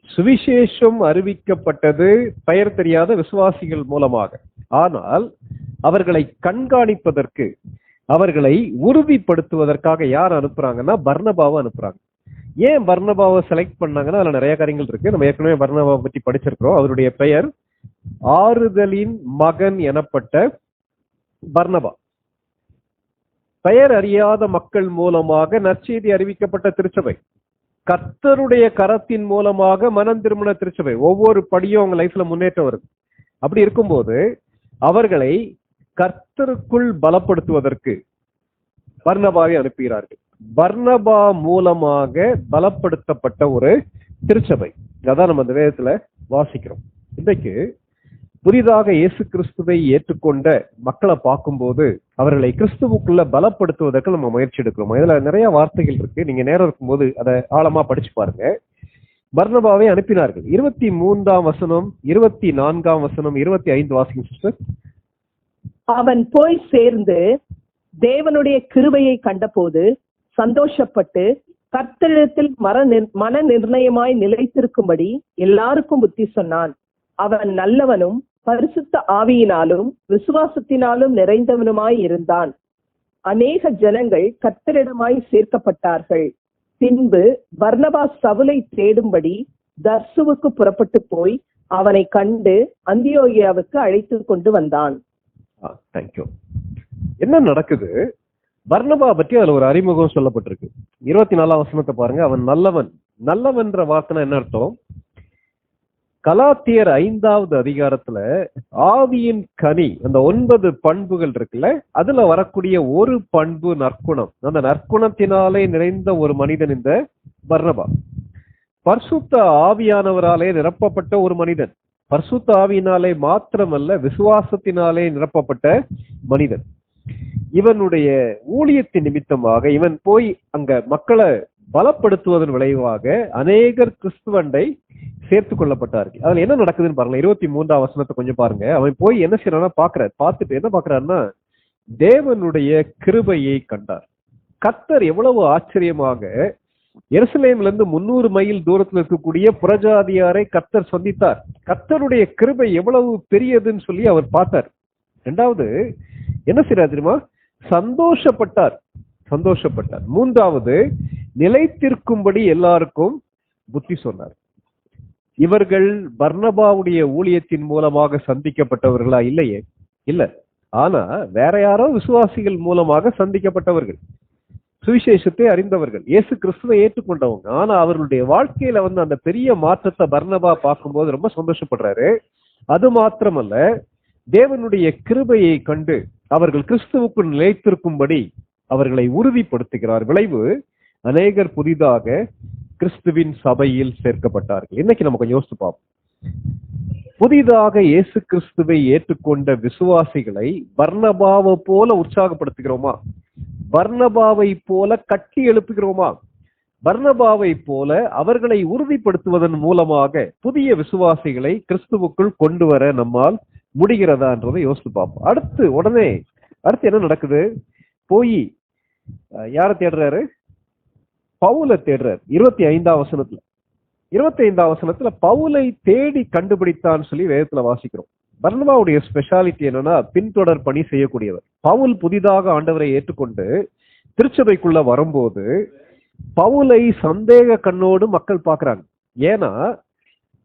சுவிசேஷம் அறிவிக்கப்பட்டது பெயர் தெரியாத விசுவாசிகள் மூலமாக. ஆனால் அவர்களை கண்காணிப்பதற்கு, அவர்களை உறுதிப்படுத்துவதற்காக யார் அனுப்புறாங்கன்னா பர்னபாவை அனுப்புறாங்க. ஏன் பர்னபாவை செலக்ட் பண்ணாங்கன்னா அதுல நிறைய காரியங்கள் இருக்கு. நம்ம ஏற்கனவே பர்னபாவை பற்றி படிச்சிருக்கிறோம். அவருடைய பெயர் ஆறுதலின் மகன் எனப்பட்ட பர்னபா. பெயர் அறியாத மக்கள் மூலமாக நற்செய்தி அறிவிக்கப்பட்ட திருச்சபை, கர்த்தருடைய கரத்தின் மூலமாக மனம் திருமண திருச்சபை. ஒவ்வொரு படியும் அவங்க லைஃப்ல முன்னேற்றம் வருது. அப்படி இருக்கும்போது அவர்களை கர்த்தருக்குள் பலப்படுத்துவதற்கு பர்னபாவை அனுப்புகிறார்கள். பர்னபா மூலமாக பலப்படுத்தப்பட்ட ஒரு திருச்சபை. அதான் நம்ம அந்த வேதத்துல வாசிக்கிறோம். இன்றைக்கு புதிதாக இயேசு கிறிஸ்துவை ஏற்றுக்கொண்ட மக்களை பார்க்கும்போது அவர்களை கிறிஸ்துவுக்குள்ள பலப்படுத்துவதற்கு நம்ம முயற்சி எடுக்கிறோம். இதுல நிறைய வார்த்தைகள் இருக்கு. நீங்க நேரம் இருக்கும்போது அதை ஆழமா படிச்சு பாருங்க. பர்னபாவை அனுப்பினார்கள். 23ஆம் வசனம், 24ஆம் வசனம், 25 வாசிங்க சிஸ்டர். அவன் போய் சேர்ந்து தேவனுடைய கிருபையை கண்டபோது சந்தோஷப்பட்டு கர்த்தரிடத்தில் மன நிர்ணயமாய் நிலைத்திருக்கும்படி எல்லாருக்கும் புத்தி சொன்னான். அவன் நல்லவனும் பரிசுத்த ஆவியினாலும் விசுவாசத்தினாலும் நிறைந்தவனுமாய் இருந்தான். அநேக ஜனங்கள் கர்த்தரிடமாய் சேர்க்கப்பட்டார்கள். பின்பு பர்னபா சவுலை தேடும்படி தர்சுவுக்கு புறப்பட்டு போய் அவனை கண்டு அந்தியோகியாவுக்கு அழைத்து கொண்டு வந்தான். தேங்க்யூ. என்ன நடக்குது? பர்னபா பற்றி அதுல ஒரு அறிமுகம் சொல்லப்பட்டிருக்கு. 24ஆம் வசனத்தை பாருங்க. அவன் நல்லவன். நல்லவன்ற வார்த்தை என்ன அர்த்தம்? கலாத்தியர் 5வது அதிகாரத்துல ஆவியின் கனி, அந்த 9 பண்புகள் இருக்குல்ல, அதுல வரக்கூடிய ஒரு பண்பு நற்குணம். அந்த நற்குணத்தினாலே நிறைந்த ஒரு மனிதன் இந்த பர்னபா. பரிசுத்த ஆவியானவராலே நிரப்பப்பட்ட ஒரு மனிதன். பரிசுத்த ஆவியினாலே மாத்திரமல்ல, விசுவாசத்தினாலே நிரப்பப்பட்ட மனிதன். இவனுடைய ஊழியத்தின் நிமித்தமாக இவன் போய் அங்க மக்களை பலப்படுத்துவதன் விளைவாக அநேகர் கிறிஸ்துவண்டை சேர்த்து கொள்ளப்பட்டார்கள். அதுல என்ன நடக்குதுன்னு பாருங்க. 23ஆம் வசனத்தை கொஞ்சம் பாருங்க. அவன் போய் என்ன செய்யறான்னா பாக்குறாரு. பார்த்துட்டு என்ன பாக்குறாருன்னா, தேவனுடைய கிருபையை கண்டார். கர்த்தர் எவ்வளவு ஆச்சரியமாக எருசலேம்ல இருந்து 300 மைல் தூரத்தில் இருக்கக்கூடிய புறஜாதியாரை கர்த்தர் சந்தித்தார். கர்த்தருடைய கிருபை எவ்வளவு பெரியதுன்னு சொல்லி அவர் பார்த்தார். இரண்டாவது என்ன செய்யறார் தெரியுமா? சந்தோஷப்பட்டார். சந்தோஷப்பட்டார். மூன்றாவது, நிலைத்திருக்கும்படி எல்லாருக்கும் புத்தி சொன்னார். இவர்கள் பர்னபாவுடைய ஊழியத்தின் மூலமாக சந்திக்கப்பட்டவர்களா? இல்லையே, இல்ல. ஆனா வேற யாரோ விசுவாசிகள் மூலமாக சந்திக்கப்பட்டவர்கள், சுவிசேஷத்தை அறிந்தவர்கள், இயேசு கிறிஸ்துவை ஏற்றுக்கொண்டவங்க. ஆனா அவர்களுடைய வாழ்க்கையில அந்த பெரிய மாற்றத்தை பர்னபா பார்க்கும்போது ரொம்ப சந்தோஷப்படுறாரு. அது மாத்திரமல்ல, தேவனுடைய கிருபையை கண்டு அவர்கள் கிறிஸ்துவுக்குள் நிலைத்திருக்கும்படி அவர்களை உறுதிப்படுத்துகிறார். விளைவு, அநேகர் புதிதாக கிறிஸ்துவின் சபையில் சேர்க்கப்பட்டார்கள். இன்னைக்கு நம்ம கொஞ்சம் யோசித்து பார்ப்போம். புதிதாக இயேசு கிறிஸ்துவை ஏற்றுக்கொண்ட விசுவாசிகளை பர்னபாவை போல உற்சாகப்படுத்துகிறோமா? பர்னபாவை போல கட்டி எழுப்புகிறோமா? பர்னபாவை போல அவர்களை உறுதிப்படுத்துவதன் மூலமாக புதிய விசுவாசிகளை கிறிஸ்துவுக்குள் கொண்டு வர நம்மால் முடிகிறதான்றதை யோசித்து பார்ப்போம். அடுத்து என்ன நடக்குது? போய் யாரை தேடுறாரு? பவுலை தேடுறாரு. 25ஆம் வசனத்துல 25ஆம் வசனத்துல பவுலை தேடி கண்டுபிடித்தான் சொல்லி வேதத்துல வாசிக்கிறோம். பர்னபாவுடைய ஸ்பெஷாலிட்டி என்னன்னா, பின்தொடர் பணி செய்யக்கூடியவர். பவுல் புதிதாக ஆண்டவரை ஏற்றுக்கொண்டு திருச்சபைக்குள்ள வரும்போது பவுலை சந்தேக கண்ணோடு மக்கள் பாக்குறாங்க. ஏன்னா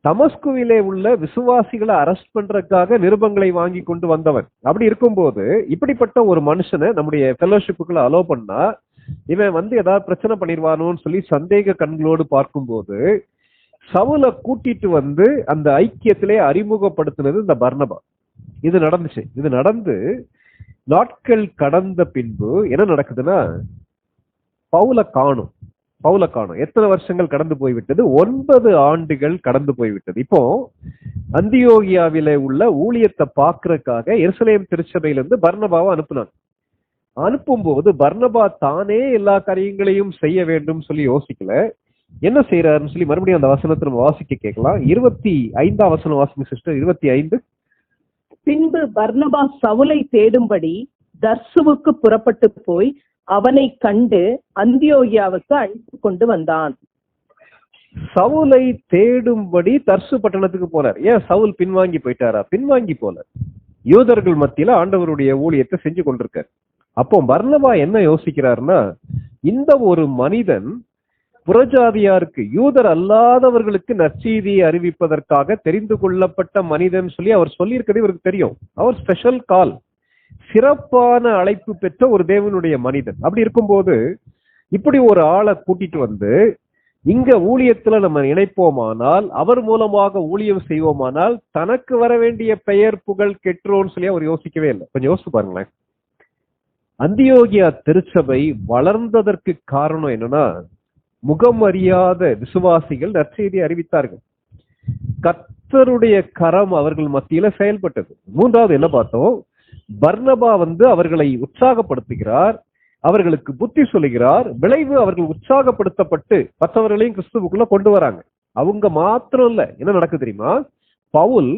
தமஸ்குவிலே உள்ள விசுவாசிகளை அரெஸ்ட் பண்றதுக்காக நிருபங்களை வாங்கி கொண்டு வந்தவன். அப்படி இருக்கும்போது இப்படிப்பட்ட ஒரு மனுஷனை நம்முடைய ஃபெலோஷிப்புக்குள்ள அலோ பண்ணா இவன் வந்து ஏதாவது பிரச்சனை பண்ணிடுவானோன்னு சொல்லி சந்தேக கண்களோடு பார்க்கும்போது சவுலை கூட்டிட்டு வந்து அந்த ஐக்கியத்திலே அறிமுகப்படுத்தினது இந்த பர்னபா. இது நடந்துச்சு. இது நடந்து நாட்கள் கடந்த பின்பு என்ன நடக்குதுன்னா, பவுலை காணும். எத்தனை வருஷங்கள் கடந்து போய்விட்டது? 9 ஆண்டுகள் கடந்து போய்விட்டது. இப்போ அந்தியோகியாவில உள்ள ஊழியத்தை பார்க்கறதுக்காக எருசலேம் திருச்சபையிலிருந்து பர்னபாவை அனுப்புனாங்க. அனுப்பும்போது பர்னபா தானே எல்லா காரியங்களையும் செய்ய வேண்டும் சொல்லி யோசிக்கல. என்ன செய்யறாருன்னு சொல்லி மறுபடியும் அந்த வசனத்தை நம்ம வாசிக்க கேட்கலாம். 25ஆம் வசனம் வாசிங்க சிஸ்டர். 25. பின்பு பர்னபா சவுலை தேடும்படி தர்சுவுக்கு புறப்பட்டு போய் அவனை கண்டு அந்தியோகியாவுக்கு அழைத்து கொண்டு வந்தான். சவுலை தேடும்படி தர்சு பட்டணத்துக்கு போனார். ஏன் சவுல் பின்வாங்கி போயிட்டாரா? பின்வாங்கி போல. யூதர்கள் மத்தியில ஆண்டவருடைய ஊழியத்தை செஞ்சு கொண்டிருக்கார். அப்போ பர்னபா என்ன யோசிக்கிறாருன்னா, இந்த ஒரு மனிதன் புறஜாதியாருக்கு, யூதர் அல்லாதவர்களுக்கு நற்செய்தியை அறிவிப்பதற்காக தெரிந்து கொள்ளப்பட்ட மனிதன் சொல்லி அவர் சொல்லியிருக்கிறது இவருக்கு தெரியும். அவர் ஸ்பெஷல் கால், சிறப்பான அழைப்பு பெற்ற ஒரு தேவனுடைய மனிதன். அப்படி இருக்கும்போது இப்படி ஒரு ஆளை கூட்டிட்டு வந்து இங்க ஊழியத்துல நம்ம இணைப்போமானால், அவர் மூலமாக ஊழியம் செய்வோமானால் தனக்கு வர வேண்டிய பெயர் புகழ் கெட்டுரோன்னு சொல்லி அவர் யோசிக்கவே இல்லை. கொஞ்சம் யோசிச்சு பாருங்களேன். அந்தியோகியா திருச்சபை வளர்ந்ததற்கு காரணம் என்னன்னா, முகம் அறியாத விசுவாசிகள் நற்செய்தி அறிவித்தார்கள். கர்த்தருடைய கரம் அவர்கள் மத்தியில செயல்பட்டது. மூன்றாவது என்ன பார்த்தோம்? பர்னபா வந்து அவர்களை உற்சாகப்படுத்துகிறார், அவர்களுக்கு புத்தி சொல்லுகிறார். விளைவு அவர்கள் உற்சாகப்படுத்தப்பட்டு மற்றவர்களையும் கிறிஸ்துவுக்குள்ள கொண்டு வராங்க. அவங்க மாத்திரம் இல்ல, என்ன நடக்குது தெரியுமா? பவுல்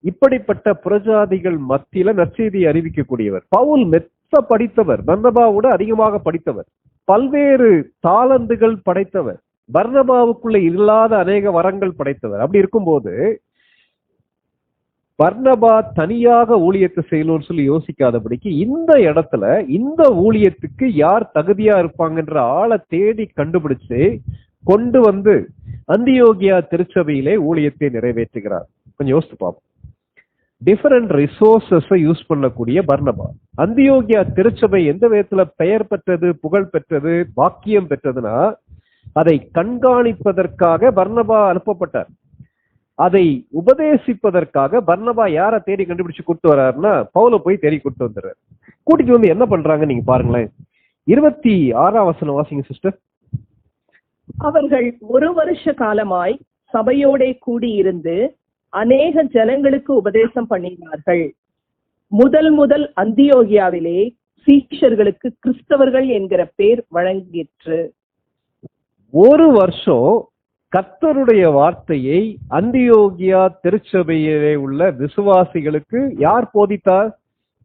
இப்படிப்பட்ட புறஜாதிகள் மத்தியில நற்செய்தியை அறிவிக்கக்கூடியவர். பவுல் மெத்த படித்தவர், பர்னபாவோட அதிகமாக படித்தவர், பல்வேறு தாளந்துகள் படைத்தவர், பர்னபாவுக்குள்ள இல்லாத அநேக வரங்கள் படைத்தவர். அப்படி இருக்கும்போது பர்னபா தனியாக ஊழியத்தை செய்யணும்னு சொல்லி யோசிக்காதபடிக்கு இந்த இடத்துல இந்த ஊழியத்துக்கு யார் தகுதியா இருப்பாங்கன்ற ஆளை தேடி கண்டுபிடிச்சு கொண்டு வந்து அந்தியோகியா திருச்சபையிலே ஊழியத்தை நிறைவேற்றுகிறார். கொஞ்சம் யோசித்து பார்ப்போம். டிஃபரெண்ட் ரிசோர்சஸ் யூஸ் பண்ணக்கூடிய பர்னபா. அந்தியோகியா திருச்சபை எந்த விதத்துல பெயர் பெற்றது, புகழ் பெற்றது, பாக்கியம் பெற்றதுன்னா, அதை கண்காணிப்பதற்காக பர்னபா அனுப்பப்பட்டார். அதை உபதேசிப்பதற்காக பர்னபா யாரை தேடி கண்டுபிடிச்சு கூட்டு வர்றாருன்னா, பவுலை போய் தேடி கூட்டு வந்துடுறாரு. கூட்டிட்டு வந்து என்ன பண்றாங்க நீங்க பாருங்களேன். 26ஆம் வசனம் வாசிங்க சிஸ்டர். அவர்கள் 1 வருஷ காலமாய் சபையோட கூடியிருந்து அநேக ஜனங்களுக்கு உபதேசம் பண்ணினார்கள். முதல் அந்தியோகியாவிலே சீஷர்களுக்கு கிறிஸ்தவர்கள் என்கிற பேர் வழங்கிற்று. 1 வருஷம் கர்த்தருடைய வார்த்தையை அந்தியோகியா திருச்சபையிலே உள்ள விசுவாசிகளுக்கு யார் போதித்தார்?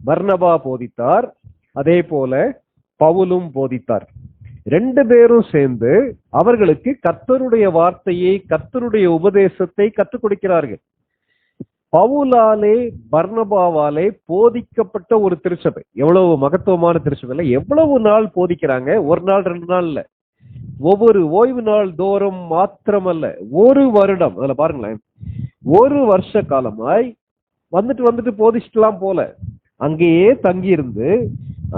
பர்னபா போதித்தார். அதே போல பவுலும் போதித்தார். 2 பேரும் சேர்ந்து அவர்களுக்கு கர்த்தருடைய வார்த்தையை, கர்த்தருடைய உபதேசத்தை கற்றுக் கொடுக்கிறார்கள். பவுலாலே பர்னபாவாலே போதிக்கப்பட்ட ஒரு திருச்சபை. எவ்வளவு மகத்துவமான திருச்சபை! எவ்வளவு நாள் போதிக்கிறாங்க? 1 நாள் 2 நாள் இல்ல, ஒவ்வொரு ஓய்வு நாள் தோறும் மாத்திரமல்ல, 1 வருடம். அதுல பாருங்களேன், 1 வருஷ காலமாய் வந்துட்டு போதிச்சுட்டுலாம் போல, அங்கேயே தங்கியிருந்து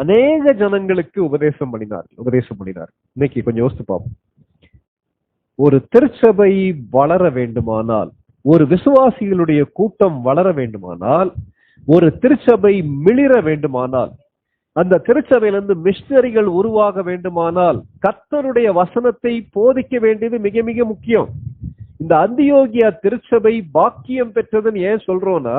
அநேக ஜனங்களுக்கு உபதேசம் பண்ணினார். இன்னைக்கு கொஞ்சம் யோசித்து பார்ப்போம். ஒரு திருச்சபை வளர வேண்டுமானால், ஒரு விசுவாசிகளுடைய கூட்டம் வளர வேண்டுமானால், ஒரு திருச்சபை மிளிர வேண்டுமானால், அந்த திருச்சபையிலிருந்து மிஷனரிகள் உருவாக வேண்டுமானால், கர்த்தருடைய வசனத்தை போதிக்க வேண்டியது மிக மிக முக்கியம். இந்த அந்தியோகியா திருச்சபை பாக்கியம் பெற்றதுன்னு ஏன் சொல்றோம்னா,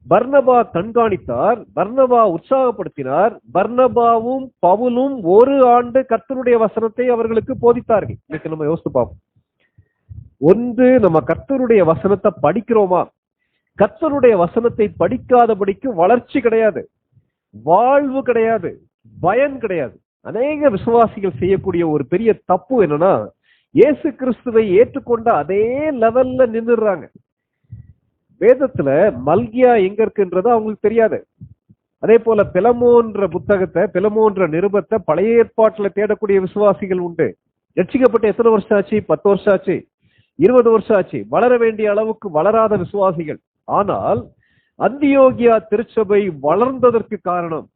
பர்னபா கண்காணித்தார், பர்னபா உற்சாகப்படுத்தினார், பர்னபாவும் பவுலும் 1 ஆண்டு கர்த்தருடைய வசனத்தை அவர்களுக்கு போதித்தார்கள். இன்னைக்கு நம்ம யோசித்து பார்ப்போம். ஒன்று, நம்ம கர்த்தருடைய வசனத்தை படிக்கிறோமா? கர்த்தருடைய வசனத்தை படிக்காதபடிக்கு வளர்ச்சி கிடையாது, வாழ்வு கிடையாது, பயன் கிடையாது. அநேக விசுவாசிகள் செய்யக்கூடிய ஒரு பெரிய தப்பு என்னன்னா, இயேசு கிறிஸ்துவை ஏற்றுக்கொண்ட அதே லெவல்ல நின்றுறாங்க. வேதத்துல மல்கியா எங்க இருக்குன்றது அவங்களுக்கு தெரியாது. அதே போல பிலமோன்ற புத்தகத்தை, பிலமோன்ற நிருபத்தை பழைய ஏற்பாட்டுல தேடக்கூடிய விசுவாசிகள் உண்டு. ரட்சிக்கப்பட்டு எத்தனை வருஷம் ஆச்சு? 10 வருஷம் ஆச்சு, 20 வருஷம் ஆச்சு. வளர வேண்டிய அளவுக்கு வளராத விசுவாசிகள். ஆனால் அந்தியோகியா திருச்சபை வளர்ந்ததற்கு காரணம்,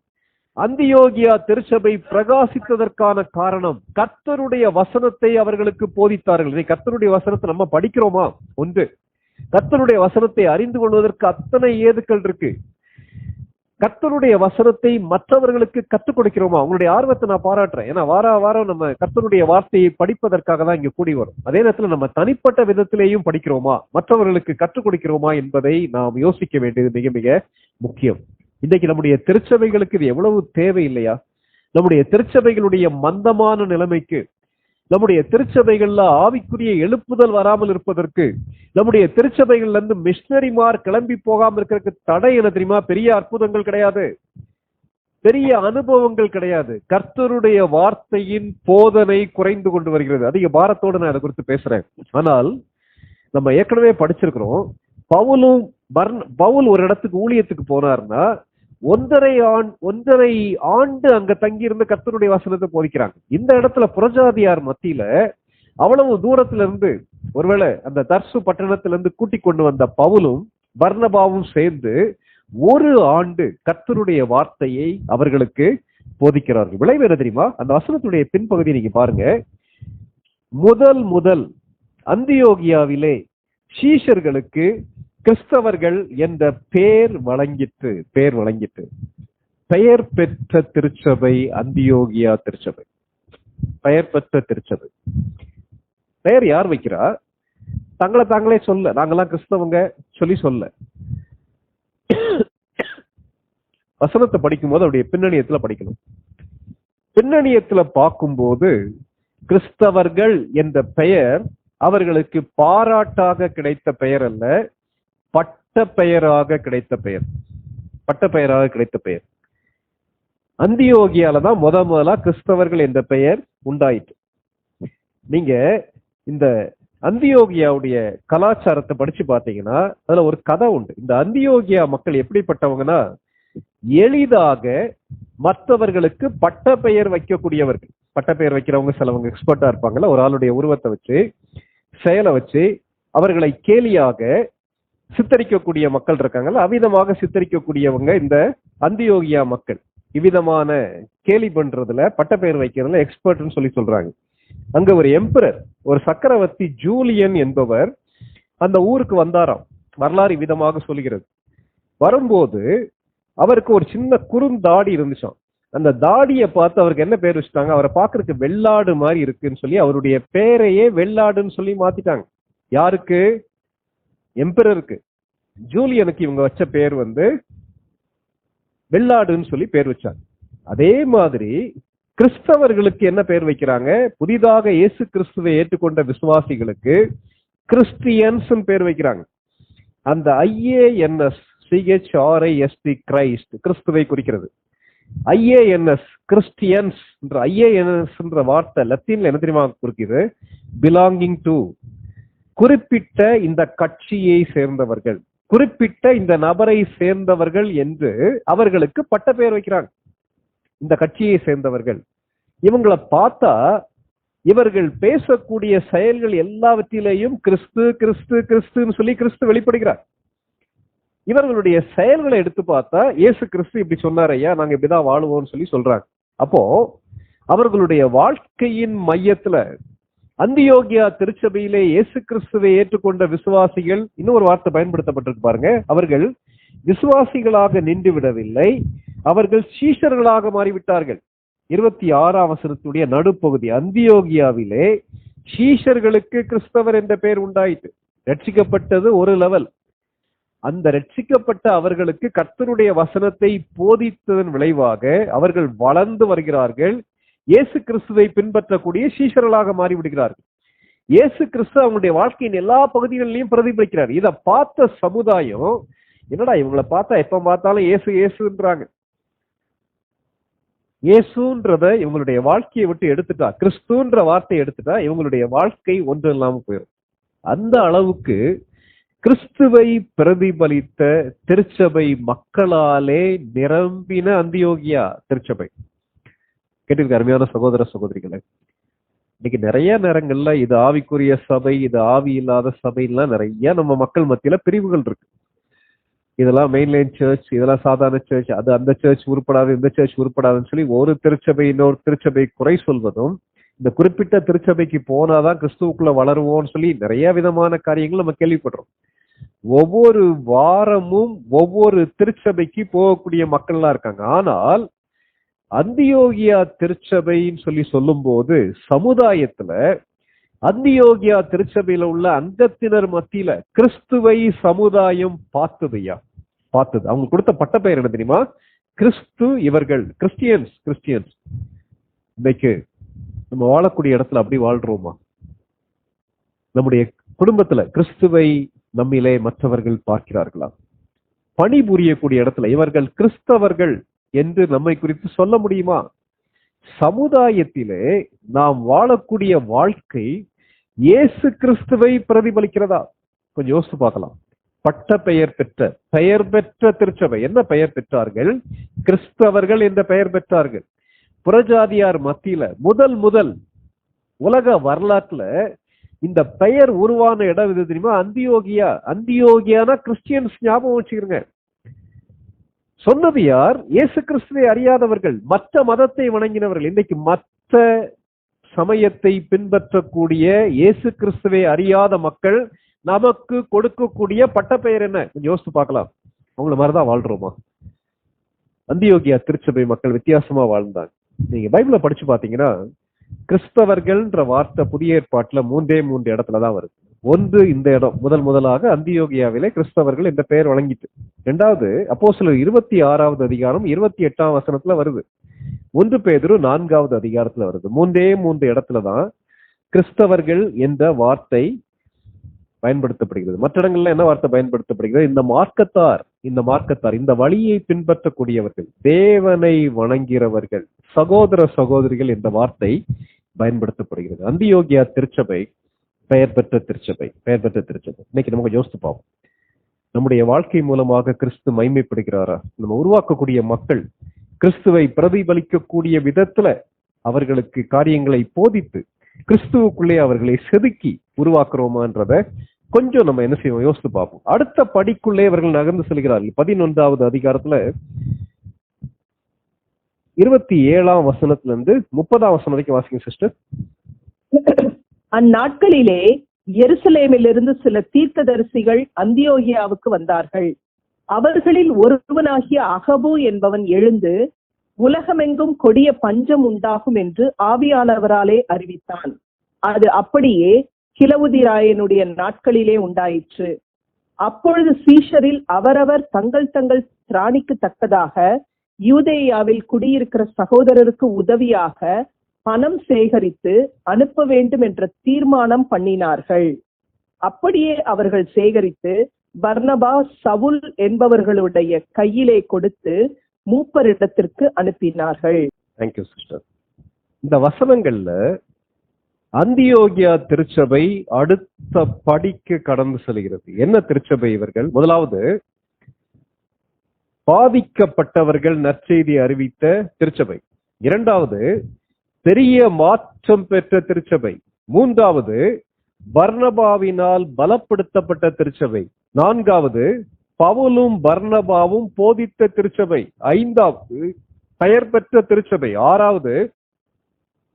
அந்தியோகியா திருச்சபை பிரகாசித்ததற்கான காரணம் கர்த்தருடைய வசனத்தை அவர்களுக்கு போதித்தார்கள். கர்த்தருடைய வசனத்தை நம்ம படிக்கிறோமா? ஒன்று. கர்த்தருடைய வசனத்தை அறிந்து கொள்வதற்கு அத்தனை ஏதுக்கள் இருக்கு. கர்த்தருடைய வசனத்தை மற்றவர்களுக்கு கற்றுக் கொடுக்கிறோமா? உங்களுடைய ஆர்வத்தை நான் பாராட்டுறேன். ஏன்னா வாரம் நம்ம கர்த்தருடைய வார்த்தையை படிப்பதற்காக தான் இங்க கூடி வரும். அதே நேரத்துல நம்ம தனிப்பட்ட விதத்திலேயும் படிக்கிறோமா, மற்றவர்களுக்கு கற்றுக் கொடுக்கிறோமா என்பதை நாம் யோசிக்க வேண்டியது மிக மிக முக்கியம். இன்னைக்கு நம்முடைய திருச்சபைகளுக்கு இது எவ்வளவு தேவை இல்லையா? நம்முடைய திருச்சபைகளுடைய மந்தமான நிலைமைக்கு, நம்முடைய திருச்சபைகள்ல ஆவிக்குரிய எழுப்புதல் வராமல் இருப்பதற்கு, நம்முடைய திருச்சபைகள்ல இருந்து மிஷனரிமார் கிளம்பி போகாம இருக்கிறதுக்கு தடை என்ன தெரியுமா? பெரிய அற்புதங்கள் கிடையாது, பெரிய அனுபவங்கள் கிடையாது. கர்த்தருடைய வார்த்தையின் போதனை குறைந்து கொண்டு வருகிறது. அதிக பாரத்தோடு நான் அதை குறித்து பேசுறேன். ஆனால் நம்ம ஏற்கனவே படிச்சிருக்கிறோம், பவுல் ஒரு இடத்துக்கு ஊழியத்துக்கு போனார்னா 1.5 ஆண்டு அங்க தங்கி இருந்து கர்த்தருடைய வசனத்தை போதிக்கிறாங்க. இந்த இடத்துல புறஜாதியார் மத்தியில அவ்வளவு தூரத்துல இருந்து, ஒருவேளை அந்த தர்சு பட்டணத்துல இருந்து கூட்டிக் கொண்டு வந்த பவுலும் பர்னபாவும் சேர்ந்து 1 ஆண்டு கர்த்தருடைய வார்த்தையை அவர்களுக்கு போதிக்கிறார்கள். விளைவு என்ன தெரியுமா? அந்த வசனத்துடைய பின்பகுதி நீங்க பாருங்க. முதல் அந்தியோகியாவிலே சீஷர்களுக்கு கிறிஸ்தவர்கள் என்ற பெயர் வழங்கிற்று. பெயர் பெற்ற திருச்சபை அந்தியோகியா திருச்சபை. பெயர் பெற்ற திருச்சபை. பெயர் யார் வைக்கிறா? தங்களை தாங்களே சொல்ல, நாங்கெல்லாம் கிறிஸ்தவங்க சொல்ல. வசனத்தை படிக்கும் போது அவருடைய பின்னணியத்துல படிக்கணும். பின்னணியத்துல பார்க்கும்போது கிறிஸ்தவர்கள் என்ற பெயர் அவர்களுக்கு பாராட்டாக கிடைத்த பெயர் அல்ல, பட்ட பெயராக கிடைத்த பெயர். அந்தியோகியால தான் முதலா கிறிஸ்தவர்கள் என்ற பெயர் உண்டாயிற்று. நீங்க இந்த அந்தியோகியாவுடைய கலாச்சாரத்தை படிச்சு பாத்தீங்கன்னா அதுல ஒரு கதை உண்டு. இந்த அந்தியோகியா மக்கள் எப்படிப்பட்டவங்கன்னா, எளிதாக மற்றவர்களுக்கு பட்ட பெயர் வைக்கக்கூடியவர்கள். பட்ட பெயர் வைக்கிறவங்க சிலவங்க எக்ஸ்பர்ட்டா இருப்பாங்கல்ல, ஒரு ஆளுடைய உருவத்தை வச்சு செயலை வச்சு அவர்களை கேலியாக சித்தரிக்கக்கூடிய மக்கள் இருக்காங்கல்ல, அவ்விதமாக சித்தரிக்கக்கூடியவங்க இந்த அந்தியோகியா மக்கள். இவ்விதமான கேலி பண்றதுல, பட்ட பெயர் வைக்கிறதுல எக்ஸ்பர்ட்னு சொல்றாங்க. அங்க ஒரு எம்பரர், ஒரு சக்கரவர்த்தி ஜூலியன் என்பவர் அந்த ஊருக்கு வந்தாராம். வரலாறு விதமாக சொல்கிறது. வரும்போது அவருக்கு ஒரு சின்ன குறுந்தாடி இருந்துச்சாம். அந்த தாடியை பார்த்து அவருக்கு என்ன பேர் வச்சுட்டாங்க? அவரை பார்க்கறதுக்கு வெள்ளாடு மாதிரி இருக்குன்னு சொல்லி அவருடைய பேரையே வெள்ளாடுன்னு சொல்லி மாத்திட்டாங்க. யாருக்கு? எம்பரருக்கு. ஜூலியனுக்கு இவங்க வச்ச பேர் வெள்ளாடுன்னு சொல்லி பேர் வச்சாங்க. அதே மாதிரி கிறிஸ்தவர்களுக்கு என்ன பேர் வைக்கிறாங்க? புதிதாக இயேசு கிறிஸ்துவை ஏற்றுக்கொண்ட விசுவாசிகளுக்கு கிறிஸ்டியன்ஸ் பேர் வைக்கிறாங்க. அந்த IANS CHRIST கிரைஸ்ட் கிறிஸ்துவை குறிக்கிறது. IANS கிறிஸ்டியன்ஸ் என்ற IANS என்ற வார்த்தை லத்தீன்ல என்ன தெரியுமா குறிக்கிறது? பிலாங்கிங் டு, குறிப்பிட்ட இந்த கட்சியை சேர்ந்தவர்கள், குறிப்பிட்ட இந்த நபரை சேர்ந்தவர்கள் என்று அவர்களுக்கு பட்ட பெயர் வைக்கிறாங்க. இந்த கட்சியை சேர்ந்தவர்கள். இவங்களை பார்த்தா இவர்கள் பேசக்கூடிய செயல்கள் எல்லாவற்றிலேயும் கிறிஸ்து கிறிஸ்து கிறிஸ்துன்னு சொல்லி கிறிஸ்து வெளிப்படுகிறார். இவர்களுடைய செயல்களை எடுத்து பார்த்தா இயேசு கிறிஸ்து இப்படி சொன்னார் ஐயா, நாங்க இப்படிதான் வாழுவோம்னு சொல்லி சொல்றாங்க. அப்போ அவர்களுடைய வாழ்க்கையின் மையத்துல அந்தியோகியா திருச்சபையிலே இயேசு கிறிஸ்துவை ஏற்றுக்கொண்ட விசுவாசிகள், இன்னொரு வார்த்தை பயன்படுத்தப்பட்டிருக்கு பாருங்க, அவர்கள் விசுவாசிகளாக நின்று விடவில்லை, அவர்கள் சீஷர்களாக மாறிவிட்டார்கள். 26ஆம் வசனத்துடைய நடுப்பகுதி, அந்தியோகியாவிலே சீஷர்களுக்கு கிறிஸ்தவர் என்ற பெயர் உண்டாயிற்று. ரட்சிக்கப்பட்டது ஒரு லெவல். அந்த ரட்சிக்கப்பட்ட அவர்களுக்கு கர்த்தருடைய வசனத்தை போதித்ததன் விளைவாக அவர்கள் வளர்ந்து வருகிறார்கள். இயேசு கிறிஸ்துவை பின்பற்றக்கூடிய சீஷர்களாக மாறிவிடுகிறார்கள். இயேசு கிறிஸ்து அவங்களுடைய வாழ்க்கையின் எல்லா பகுதிகளிலையும் பிரதிபலிக்கிறார். இதை பார்த்த சமுதாயம், என்னடா இவங்களை பார்த்தா எப்ப பார்த்தாலும் இயேசு இயேசுன்றாங்க. இயேசுன்றத இவங்களுடைய வாழ்க்கையை விட்டு எடுத்துட்டா, கிறிஸ்துன்ற வார்த்தையை எடுத்துட்டா இவங்களுடைய வாழ்க்கை ஒன்று இல்லாம போயிடும். அந்த அளவுக்கு கிறிஸ்துவை பிரதிபலித்த திருச்சபை மக்களாலே நிரம்பின அந்தியோகியா திருச்சபை. கேட்டிருக்க அருமையான சகோதர சகோதரிகளை, இன்னைக்கு நிறைய நேரங்கள்ல இது ஆவிக்குரிய சபை, இது ஆவி இல்லாத சபைலாம் நிறைய நம்ம மக்கள் மத்தியில பிரிவுகள் இருக்கு. இதெல்லாம் மெயின்லைன் சர்ச், இதெல்லாம் சாதாரண சர்ச், அது அந்த சர்ச் உருப்படாது, இந்த சர்ச் உருப்படாதுன்னு சொல்லி ஒரு திருச்சபை இன்னொரு திருச்சபை குறை சொல்வதும், இந்த குறிப்பிட்ட திருச்சபைக்கு போனாதான் கிறிஸ்துவுக்குள்ள வளருவோம்னு சொல்லி நிறைய விதமான காரியங்கள் நம்ம கேள்விப்படுறோம். ஒவ்வொரு வாரமும் ஒவ்வொரு திருச்சபைக்கு போகக்கூடிய மக்கள்லாம் இருக்காங்க. ஆனால் அந்தியோகியா திருச்சபைன்னு சொல்லி சொல்லும் போது சமுதாயத்துல அந்தியோகியா திருச்சபையில உள்ள அங்கத்தினர் மத்தியில கிறிஸ்துவை சமுதாயம் பார்த்ததுயா, பார்த்தது. அவங்க கொடுத்த பட்ட பெயர் என்ன தெரியுமா? கிறிஸ்து இவர்கள், கிறிஸ்டியன்ஸ். இன்னைக்கு நம்ம வாழக்கூடிய இடத்துல அப்படி வாழ்றோமா? நம்முடைய குடும்பத்துல கிறிஸ்துவை நம்மிலே மற்றவர்கள் பார்க்கிறார்களா? பணிபுரியக்கூடிய இடத்துல இவர்கள் கிறிஸ்தவர்கள் என்று நம்மை குறித்து சொல்ல முடியுமா? சமுதாயத்திலே நாம் வாழக்கூடிய வாழ்க்கை இயேசு கிறிஸ்துவை பிரதிபலிக்கிறதா? கொஞ்சம் யோசித்து பார்க்கலாம். பட்ட பெயர் பெற்ற திருச்சபை என்ன பெயர் பெற்றார்கள்? கிறிஸ்தவர்கள் என்ற பெயர் பெற்றார்கள். புறஜாதியார் மத்தியில முதல் உலக வரலாற்றுல இந்த பெயர் உருவான இடம் எது தெரியுமா? அந்தியோகியானா கிறிஸ்டியன்ஸ். ஞாபகம் வச்சுக்கிறங்க. சொன்னது யார்? இயேசு கிறிஸ்துவை அறியாதவர்கள், மற்ற மதத்தை வணங்கினவர்கள். இன்னைக்கு மற்ற சமயத்தை பின்பற்றக்கூடிய இயேசு கிறிஸ்துவை அறியாத மக்கள் நமக்கு கொடுக்கக்கூடிய பட்ட பெயர் என்ன? கொஞ்சம் யோசித்து பார்க்கலாம். அவங்கள மாதிரிதான் வாழ்றோமா? அந்தியோகியா திருச்சபை மக்கள் வித்தியாசமா வாழ்ந்தாங்க. நீங்க பைபிள படிச்சு பாத்தீங்கன்னா கிறிஸ்தவர்கள்ன்ற வார்த்தை புதிய ஏற்பாட்டுல 3 இடத்துலதான் வருது. ஒன்று, இந்த இடம் முதலாக அந்தியோகியாவிலே கிறிஸ்தவர்கள் என்ற பெயர் வழங்கிட்டு. இரண்டாவது, அப்போஸ்தலர் 26வது அதிகாரம் 28ஆம் வசனத்துல வருது. 1 பேதுரு 4வது அதிகாரத்துல வருது. 3 இடத்துலதான் கிறிஸ்தவர்கள் என்ற வார்த்தை பயன்படுத்தப்படுகிறது. மற்ற இடங்கள்ல என்ன வார்த்தை பயன்படுத்தப்படுகிறது? இந்த மார்க்கத்தார், இந்த வழியை பின்பற்றக்கூடியவர்கள், தேவனை வணங்கிறவர்கள், சகோதரிகள் என்ற வார்த்தை பயன்படுத்தப்படுகிறது. அந்தியோகியா திருச்சபை பெயர் பெற்ற திருச்சபை. இன்னைக்கு நமக்கு யோசித்து பார்ப்போம். நம்முடைய வாழ்க்கை மூலமாக கிறிஸ்து மைமைப்படுகிறாரா? நம்ம உருவாக்கக்கூடிய மக்கள் கிறிஸ்துவை பிரதிபலிக்கக்கூடிய விதத்துல அவர்களுக்கு காரியங்களை போதித்து கிறிஸ்துவுக்குள்ளே அவர்களை செதுக்கி உருவாக்குறோமான்றத கொஞ்சம் நம்ம என்ன செய்வோம், யோசித்து பார்ப்போம். அடுத்த படிக்குள்ளே அவர்கள் நகர்ந்து செல்கிறார்கள். 11வது அதிகாரத்துல 27ஆம் வசனத்துல இருந்து 30ஆம் வசனம் வரைக்கும் வாசிங்க சிஸ்டர். அந்நாட்களிலே எருசலேமிலிருந்து சில தீர்க்கதரிசிகள் அந்தியோகியாவுக்கு வந்தார்கள். அவர்களில் ஒருவனாகிய அகபு என்பவன் எழுந்து உலகமெங்கும் கொடிய பஞ்சம் உண்டாகும் என்று ஆவியானவராலே அறிவித்தான். அது அப்படியே கிலவுதிராயனுடைய நாட்களிலே உண்டாயிற்று. அப்பொழுது சீஷரில் அவரவர் தங்கள் திராணிக்கு தக்கதாக யூதேயாவில் குடியிருக்கிற சகோதரருக்கு உதவியாக பணம் சேகரித்து அனுப்ப வேண்டும் என்ற தீர்மானம் பண்ணினார்கள். அப்படியே அவர்கள் சேகரித்து பர்னபா, சவுல் என்பவர்களுடைய கையிலே கொடுத்து மூப்பரிடத்திற்கு அனுப்பினார்கள். Thank you sister. இந்த வசனங்கள்ல அந்தியோகியா திருச்சபை அடுத்த படிக்கு கடந்து செல்கிறது. என்ன திருச்சபை இவர்கள்? முதலாவது, பாதிக்கப்பட்டவர்கள் நற்செய்தி அறிவித்த திருச்சபை. இரண்டாவது, பெரிய மாற்றம் பெற்ற திருச்சபை. மூன்றாவது, பர்னபாவினால் பலப்படுத்தப்பட்ட திருச்சபை. நான்காவது, பவுலும் பர்னபாவும் போதித்த திருச்சபை. ஐந்தாவது, பெயர் பெற்ற திருச்சபை. ஆறாவது,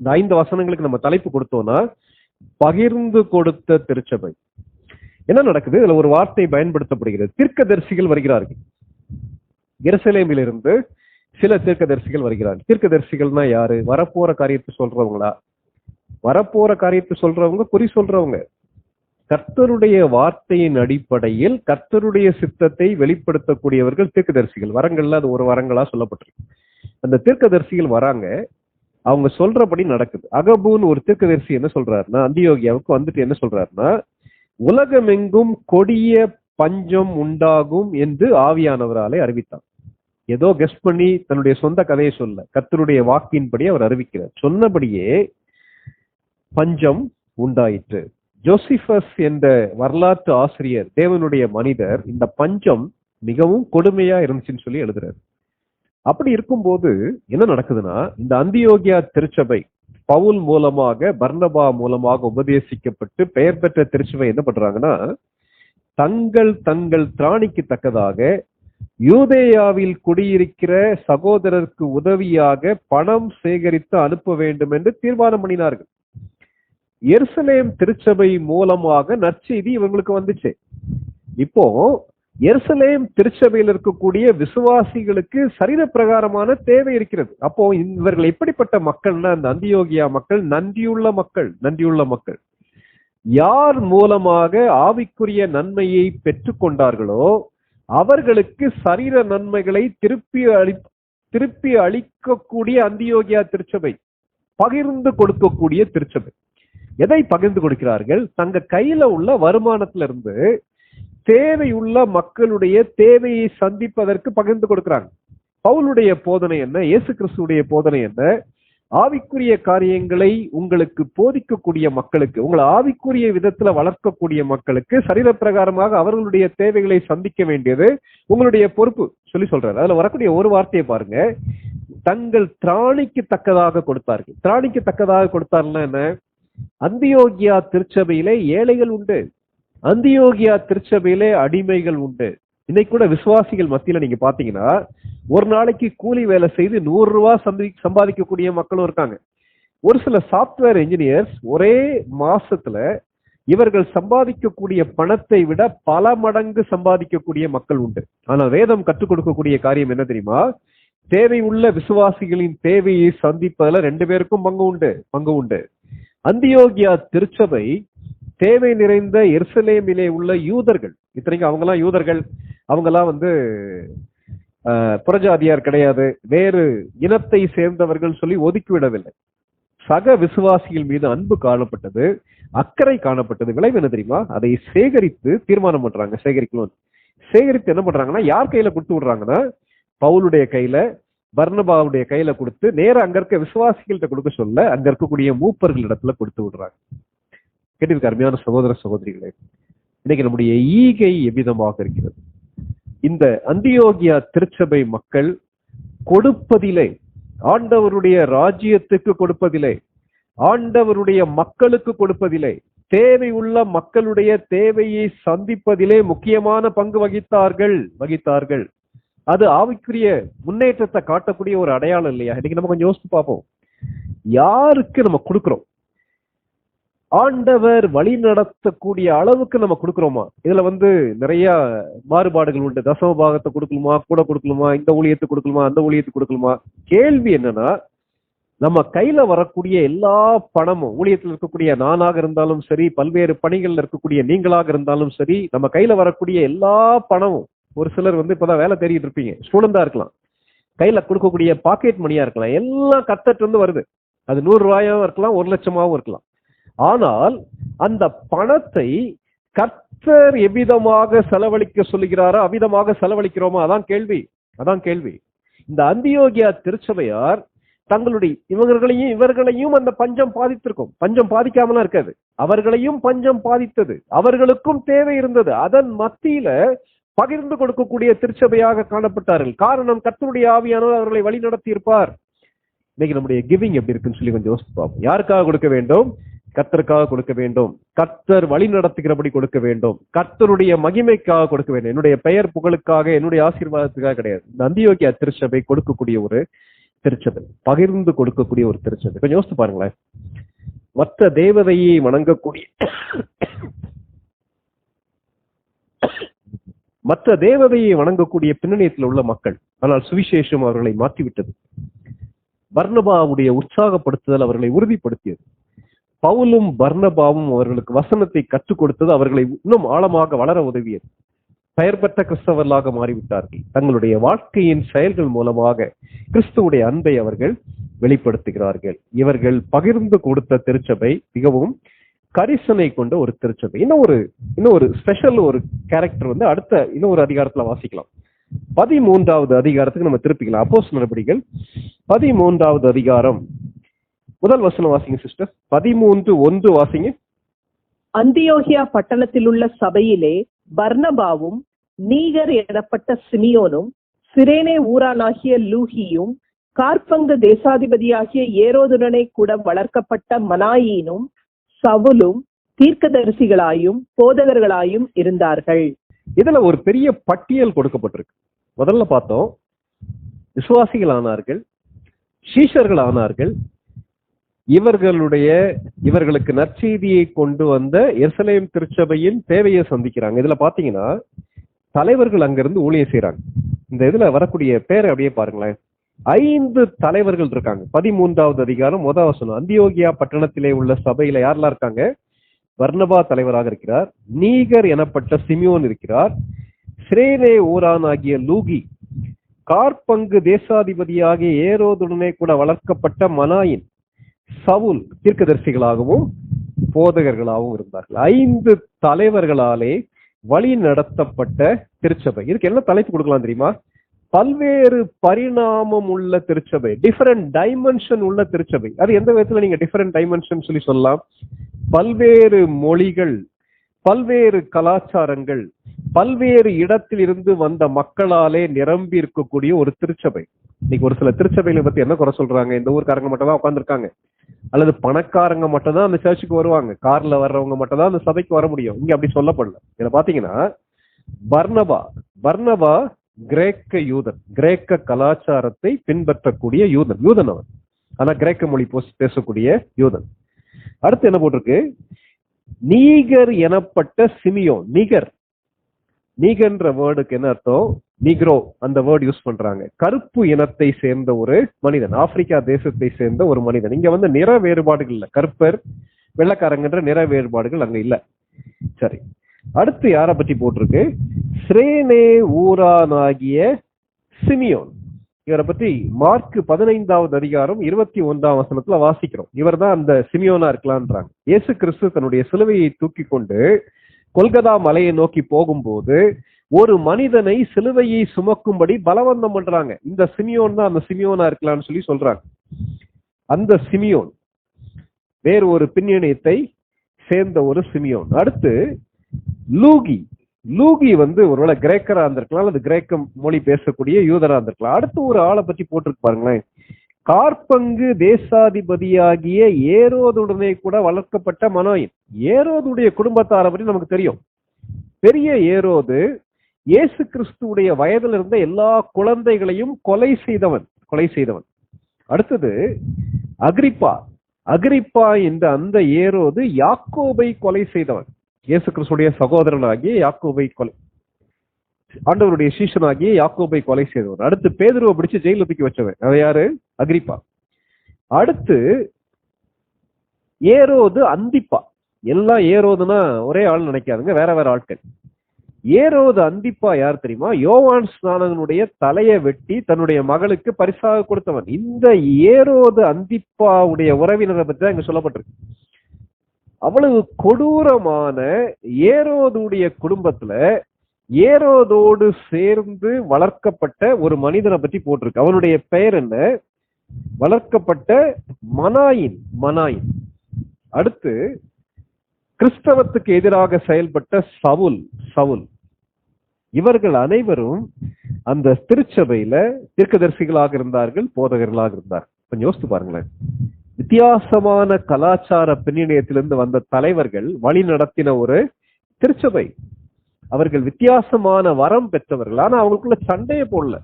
இந்த 5 வசனங்களுக்கு நம்ம தலைப்பு கொடுத்தோம்னா பகிர்ந்து கொடுத்த திருச்சபை. என்ன நடக்குது? இதுல ஒரு வார்த்தை பயன்படுத்தப்படுகிறது. தீர்க்கதரிசிகள் வருகிறார்கள். எருசலேமிலிருந்து சில தீர்க்கதரிசிகள் வருகிறார்கள். தீர்க்கதரிசிகள்னா யாரு? வரப்போற காரியத்தை சொல்றவங்களா? வரப்போற காரியத்தை சொல்றவங்க, குறி சொல்றவங்க. கர்த்தருடைய வார்த்தையின் அடிப்படையில் கர்த்தருடைய சித்தத்தை வெளிப்படுத்தக்கூடியவர்கள் தீர்க்கதரிசிகள். வரங்கள்ல அது ஒரு வரங்களா சொல்லப்பட்டிருக்கு. அந்த தீர்க்கதரிசிகள் வராங்க, அவங்க சொல்றபடி நடக்குது. அகபூன் ஒரு தீர்க்கதரிசி என்ன சொல்றாருன்னா, அந்தியோகியாவுக்கு வந்துட்டு என்ன சொல்றாருன்னா, உலகமெங்கும் கொடிய பஞ்சம் உண்டாகும் என்று ஆவியானவராலே அறிவித்தார். ஏதோ கெஸ்ட் பண்ணி தன்னுடைய சொந்த கதையை சொல்ல, கர்த்தருடைய வாக்கின்படி அவர் அறிவிக்கிறார். சொன்னபடியே பஞ்சம் உண்டாயிற்று. ஜோசிபஸ் என்ற வரலாற்று ஆசிரியர், தேவனுடைய மனிதர், இந்த பஞ்சம் மிகவும் கொடுமையா இருந்துச்சுன்னு சொல்லி எழுதுறாரு. அப்படி இருக்கும்போது என்ன நடக்குதுன்னா, இந்த அந்தியோகியா திருச்சபை பவுல் மூலமாக, பர்னபா மூலமாக உபதேசிக்கப்பட்டு பெயர் பெற்ற திருச்சபை என்ன பண்றாங்கன்னா, தங்கள் திராணிக்கு தக்கதாக யூதேயாவில் குடியிருக்கிற சகோதரருக்கு உதவியாக பணம் சேகரித்து அனுப்ப வேண்டும் என்று தீர்மானம் பண்ணினார்கள். எருசலேம் திருச்சபை மூலமாக நற்செய்தி இவங்களுக்கு வந்துச்சு. இப்போ எருசலேம் திருச்சபையில் இருக்கக்கூடிய விசுவாசிகளுக்கு சரீர பிரகாரமான தேவை இருக்கிறது. அப்போ இவர்கள் எப்படிப்பட்ட மக்கள்னா, அந்த அந்தியோகியா மக்கள் நன்றியுள்ள மக்கள். யார் மூலமாக ஆவிக்குரிய நன்மையை பெற்றுக்கொண்டார்களோ அவர்களுக்கு சரீர நன்மைகளை திருப்பி அளிக்கக்கூடிய அந்தியோகியா திருச்சபை, பகிர்ந்து கொடுக்கக்கூடிய திருச்சபை. எதை பகிர்ந்து கொடுக்கிறார்கள்? தங்க கையில உள்ள வருமானத்திலிருந்து தேவையுள்ள மக்களுடைய தேவையை சந்திப்பதற்கு பகிர்ந்து கொடுக்கிறாங்க. பவுலுடைய போதனை என்ன? இயேசு கிறிஸ்துடைய போதனை என்ன? ஆவிக்குரிய காரியங்களை உங்களுக்கு போதிக்கக்கூடிய மக்களுக்கு, உங்களை ஆவிக்குரிய விதத்துல வளர்க்கக்கூடிய மக்களுக்கு சரீர பிரகாரமாக அவர்களுடைய தேவைகளை சந்திக்க வேண்டியது உங்களுடைய பொறுப்பு சொல்லி சொல்றாரு. அதுல வரக்கூடிய ஒரு வார்த்தையை பாருங்க, தங்கள் திராணிக்கு தக்கதாக கொடுத்தார்கள். திராணிக்கு தக்கதாக கொடுத்தாருன்னா என்ன? அந்தியோகியா திருச்சபையிலே ஏழைகள் உண்டு, அந்தியோகியா திருச்சபையிலே அடிமைகள் உண்டு. இன்னைக்கு கூட விசுவாசிகள் மத்தியில நீங்க பாத்தீங்கன்னா ஒரு நாளைக்கு கூலி வேலை செய்து 100 ரூபாய் சம்பாதிக்கக்கூடிய மக்களும் இருக்காங்க. ஒரு சில சாப்ட்வேர் இன்ஜினியர்ஸ் ஒரே மாசத்துல இவர்கள் சம்பாதிக்கக்கூடிய பணத்தை விட பல மடங்கு சம்பாதிக்கக்கூடிய மக்கள் உண்டு. ஆனால் வேதம் கற்றுக் கொடுக்கக்கூடிய காரியம் என்ன தெரியுமா? தேவை உள்ள விசுவாசிகளின் தேவையை சந்திப்பதுல 2 பேருக்கும் பங்கு உண்டு. அந்தியோகியா திருச்சபை தேவை நிறைந்த எருசலேமிலே உள்ள யூதர்கள், இத்தனைக்கு அவங்கெல்லாம் யூதர்கள், அவங்கெல்லாம் புறஜாதியார் கிடையாது, வேறு இனத்தை சேர்ந்தவர்கள் சொல்லி ஒதுக்கிவிடவில்லை. சக விசுவாசிகள் மீது அன்பு காணப்பட்டது, அக்கறை காணப்பட்டது. விளைவு என்ன தெரியுமா? அதை சேகரித்து தீர்மானம் பண்றாங்க. சேகரித்து என்ன பண்றாங்கன்னா, யார் கையில கொடுத்து விடுறாங்கன்னா, பவுலுடைய கையில, பர்னபாவுடைய கையில கொடுத்து நேரம் அங்க இருக்க விசுவாசிகள்கிட்ட கொடுக்க சொல்ல அங்க இருக்கக்கூடிய மூப்பர்கள் இடத்துல கொடுத்து விடுறாங்க. கேட்டிருக்க அருமையான சகோதர சகோதரிகளே, இன்னைக்கு நம்முடைய ஈகை எவ்விதமாக இருக்கிறது? இந்த அந்தியோகியா திருச்சபை மக்கள் கொடுப்பதிலே, ஆண்டவருடைய ராஜ்யத்துக்கு கொடுப்பதிலே, ஆண்டவருடைய மக்களுக்கு கொடுப்பதிலே, தேவை உள்ள மக்களுடைய தேவையை சந்திப்பதிலே முக்கியமான பங்கு வகித்தார்கள். அது ஆவிக்குரிய முன்னேற்றத்தை காட்டக்கூடிய ஒரு அடையாளம் இல்லையா? இன்னைக்கு நம்ம கொஞ்சம் யோசித்து பார்ப்போம். யாருக்கு நம்ம கொடுக்கிறோம்? ஆண்டவர் வழி நடத்தக்கூடிய அளவுக்கு நம்ம கொடுக்கிறோமா? இதுல நிறைய மாறுபாடுகள் உண்டு. தசம பாகத்தை கொடுக்கலுமா, கூட கொடுக்கலுமா, இந்த ஊழியத்தை கொடுக்கலுமா, அந்த ஊழியத்தை கொடுக்கலுமா? கேள்வி என்னன்னா, நம்ம கையில வரக்கூடிய எல்லா பணமும், ஊழியத்தில் இருக்கக்கூடிய நானாக இருந்தாலும் சரி, பல்வேறு பணிகள்ல இருக்கக்கூடிய நீங்களாக இருந்தாலும் சரி, நம்ம கையில வரக்கூடிய எல்லா பணமும், ஒரு சிலர் இப்பதான் வேலை தேடிட்டு இருப்பீங்க, ஸ்டூடெண்டா இருக்கலாம், கையில கொடுக்கக்கூடிய பாக்கெட் மணியா இருக்கலாம், எல்லாம் கத்தட்டு வருது. அது 100 ரூபாயாவும் இருக்கலாம், 1 லட்சமாவும் இருக்கலாம். ஆனால் அந்த பணத்தை கர்த்தர் எவ்விதமாக செலவழிக்க சொல்லுகிறாரோ அவ்விதமாக செலவழிக்கிறோமா? அதான் கேள்வி. இந்த அந்தியோகியா திருச்சபையார் தங்களுடைய இவர்களையும் அந்த பஞ்சம் பாதித்திருக்கும். பஞ்சம் பாதிக்காமலாம் இருக்காது, அவர்களையும் பஞ்சம் பாதித்தது, அவர்களுக்கும் தேவை இருந்தது. அதன் மத்தியில பகிர்ந்து கொடுக்கக்கூடிய திருச்சபையாக காணப்பட்டார்கள். காரணம், கர்த்தருடைய ஆவியானவர் அவர்களை வழி நடத்தி இருப்பார். இன்னைக்கு நம்முடைய கிவிங் எப்படி இருக்குன்னு சொல்லி கொஞ்சம் யோசித்து பார்ப்போம். யாருக்காக கொடுக்க வேண்டும்? கர்த்தருக்காக கொடுக்க வேண்டும். கர்த்தர் வழி நடத்துகிறபடி கொடுக்க வேண்டும். கர்த்தருடைய மகிமைக்காக கொடுக்க வேண்டும். என்னுடைய பெயர் புகழுக்காக, என்னுடைய ஆசீர்வாதத்துக்காக கிடையாது. இந்த அந்தியோகியா திருச்சபை கொடுக்கக்கூடிய ஒரு திருச்சபை, பகிர்ந்து கொடுக்கக்கூடிய ஒரு திருச்சபை. கொஞ்சம் யோசித்து பாருங்களேன். மற்ற தேவதையை வணங்கக்கூடிய பின்னணியத்தில் உள்ள மக்கள், ஆனால் சுவிசேஷம் அவர்களை மாற்றிவிட்டது. பர்னபாவுடைய உற்சாகப்படுத்துதல் அவர்களை உறுதிப்படுத்தியது. பவுலும் பர்னபாவும் அவர்களுக்கு வசனத்தை கற்றுக் கொடுத்தது அவர்களை இன்னும் ஆழமாக வளர உதவியது. பெயர் பெற்ற கிறிஸ்தவர்களாக மாறிவிட்டார்கள். தங்களுடைய வாழ்க்கையின் செயல்கள் மூலமாக கிறிஸ்துவுடைய அன்பை அவர்கள் வெளிப்படுத்துகிறார்கள். இவர்கள் பகிர்ந்து கொடுத்த திருச்சபை மிகவும் கரிசனை கொண்ட ஒரு திருச்சபை. இன்னொரு ஸ்பெஷல் ஒரு கேரக்டர் அடுத்த இன்னொரு அதிகாரத்துல வாசிக்கலாம். 13வது அதிகாரத்துக்கு நம்ம திருப்பிக்கலாம். அப்போஸ்தலர் நடபடிகள் 13வது அதிகாரம் முதல் வசனம் வாசிங்க சிஸ்டர். 13:1 வாசிங்க. அந்தியோகியா பட்டணத்தில் உள்ள சபையிலே பர்னபாவும் நீகர் எனப்பட்ட சிமியோனும் சிரேனே ஊரானாகிய லூகியும் கார்பங்கு தேசாதிபதியாகிய ஏரோதுடனே கூட வளர்க்கப்பட்ட மனாயீனும் சவுலும் தீர்க்கதரிசிகளாயும் போதகர்களாயும் இருந்தார்கள். இதுல ஒரு பெரிய பட்டியல் கொடுக்கப்பட்டிருக்கு. முதல்ல பார்த்தோம், விசுவாசிகள் ஆனார்கள், சீஷர்கள் ஆனார்கள். இவர்களுக்கு நற்செய்தியை கொண்டு வந்த எருசலேம் திருச்சபையின் தேவையை சந்திக்கிறாங்க. இதுல பாத்தீங்கன்னா தலைவர்கள் அங்கிருந்து ஊழியம் செய்யறாங்க. இந்த இதுல வரக்கூடிய பேரை அப்படியே பாருங்களேன். 5 தலைவர்கள் இருக்காங்க. 13வது அதிகாரம் 1 வசனம். அந்தியோகியா பட்டணத்திலே உள்ள சபையில யாரெல்லாம் இருக்காங்க? பர்னபா தலைவராக இருக்கிறார், நீகர் எனப்பட்ட சிமியோன் இருக்கிறார், சிரேனே ஊரான் ஆகிய லூகி, கார்பங்கு தேசாதிபதியாகிய ஏரோதுடனே கூட வளர்க்கப்பட்ட மனாயின், சவுல் தீர்க்கதரிசிகளாகவும் போதகர்களாகவும் இருந்தார்கள். 5 தலைவர்களாலே வழி நடத்தப்பட்ட திருச்சபை. இதுக்கு என்ன தலைப்பு கொடுக்கலாம் தெரியுமா? பல்வேறு பரிணாமம் உள்ள திருச்சபை, டிஃபரெண்ட் டைமென்ஷன் உள்ள திருச்சபை. அது எந்த விதத்துல நீங்க டிஃபரெண்ட் டைமென்ஷன் சொல்லலாம்? பல்வேறு மொழிகள், பல்வேறு கலாச்சாரங்கள், பல்வேறு இடத்தில் இருந்து வந்த மக்களாலே நிரம்பி இருக்கக்கூடிய ஒரு திருச்சபை. இன்னைக்கு ஒரு சில திருச்சபைகளை பத்தி என்ன குறை சொல்றாங்க? இந்த ஊர்க்காரங்க மட்டும் தான் உட்காந்துருக்காங்க, அல்லது பணக்காரங்க மட்டும் தான் அந்த சர்ச்சுக்கு வருவாங்க, கார்ல வர்றவங்க மட்டும் தான் அந்த சபைக்கு வர முடியும். இங்க அப்படி சொல்லப்படல. இதை பாத்தீங்கன்னா பர்னபா கிரேக்க யூதன், கிரேக்க கலாச்சாரத்தை பின்பற்றக்கூடிய யூதன் அவன். ஆனா கிரேக்க மொழி பேசக்கூடிய யூதன். அடுத்து என்ன போட்டிருக்கு? நீகர் எனப்பட்ட சிமியோன். நீகர்ன்ற வேர்டுக்கு என்ன அர்த்தம்? நீக்ரோ, அந்த வேர்டு யூஸ் பண்றாங்க. கருப்பு இனத்தை சேர்ந்த ஒரு மனிதன், ஆப்பிரிக்கா தேசத்தை சேர்ந்த ஒரு மனிதன். இங்க வந்து நிற வேறுபாடுகள் இல்ல, கருப்பர் வெள்ளக்காரங்கன்ற நிற வேறுபாடுகள் அங்க இல்ல. சரி, அடுத்து யார பத்தி போட்டிருக்கு? சிரேனே ஊரானாகிய சிமியோன். இவரை பத்தி மார்க் 15வது அதிகாரம் 21ஆம் வசனத்துல வாசிக்கிறோம். இவர் தான் அந்த சிமியோனா இருக்கலான்றாங்க. இயேசு கிறிஸ்து தன்னுடைய சிலுவையை தூக்கி கொண்டு கொல்கதா மலையை நோக்கி போகும்போது ஒரு மனிதனை சிலுவையை சுமக்கும்படி பலவந்தம் பண்றாங்க. இந்த சிமியோன் தான் அந்த சிமியோனா இருக்கலாம்னு சொல்றாங்க. அந்த சிமியோன் வேறு ஒரு பின்னணியத்தை சேர்ந்த ஒரு சிமியோன். அடுத்து லூகி வந்து ஒருவேளை கிரேக்கரா இருந்திருக்கலாம், அல்லது கிரேக்க மொழி பேசக்கூடிய யூதரா இருந்திருக்கலாம். அடுத்து ஒரு ஆளை பத்தி போட்டிருக்கு பாருங்களேன். கார்பங்கு தேசாதிபதியாகிய ஏரோதுடனே கூட வளர்க்கப்பட்ட மனாயின். ஏரோதுடைய குடும்பத்தாரை பற்றி நமக்கு தெரியும். பெரிய ஏரோது இயேசு கிறிஸ்துடைய வயதில் இருந்த எல்லா குழந்தைகளையும் கொலை செய்தவன். அடுத்தது அகிரிப்பா என்ற அந்த ஏரோது யாக்கோபை கொலை செய்தவன். இயேசு கிறிஸ்துடைய சகோதரனாகிய யாக்கோபை ஆண்டவருடைய சீஷனாகிய யாக்கோபை கொலை செய்தவன். அடுத்து பேதுருவை பிடிச்சு ஜெயில தூக்கி வச்சவன். அது யாரு? அகிரிப்பா. அடுத்து ஏரோது அந்திப்பா. எல்லாம் ஏரோதுனா ஒரே ஆள் நினைக்காதுங்க, வேற வேற ஆட்கள். ஏரோது அந்திப்பா யார் தெரியுமா? யோவான் ஸ்நானகனுடைய தலையை வெட்டி தன்னுடைய மகளுக்கு பரிசாக கொடுத்தவன். இந்த ஏரோது அந்திப்பாவுடைய உறவினரை பற்றி தான் இங்க சொல்லப்பட்டிருக்கு. அவ்வளவு கொடூரமான ஏரோதுடைய குடும்பத்துல ஏரோதோடு சேர்ந்து வளர்க்கப்பட்ட ஒரு மனிதனை பற்றி போட்டிருக்கு. அவனுடைய பெயர் என்ன? வளர்க்கப்பட்ட மனாயின். அடுத்து கிறிஸ்தவத்துக்கு எதிராக செயல்பட்ட சவுல். இவர்கள் அனைவரும் அந்த திருச்சபையில தீர்க்கதரிசிகளாக இருந்தார்கள், போதகர்களாக இருந்தார்கள். கொஞ்சம் யோசித்து பாருங்களேன். வித்தியாசமான கலாச்சார பின்னணியத்திலிருந்து வந்த தலைவர்கள் வழி நடத்தின ஒரு திருச்சபை. அவர்கள் வித்தியாசமான வரம் பெற்றவர்கள். ஆனா அவங்களுக்குள்ள சண்டையை போடல.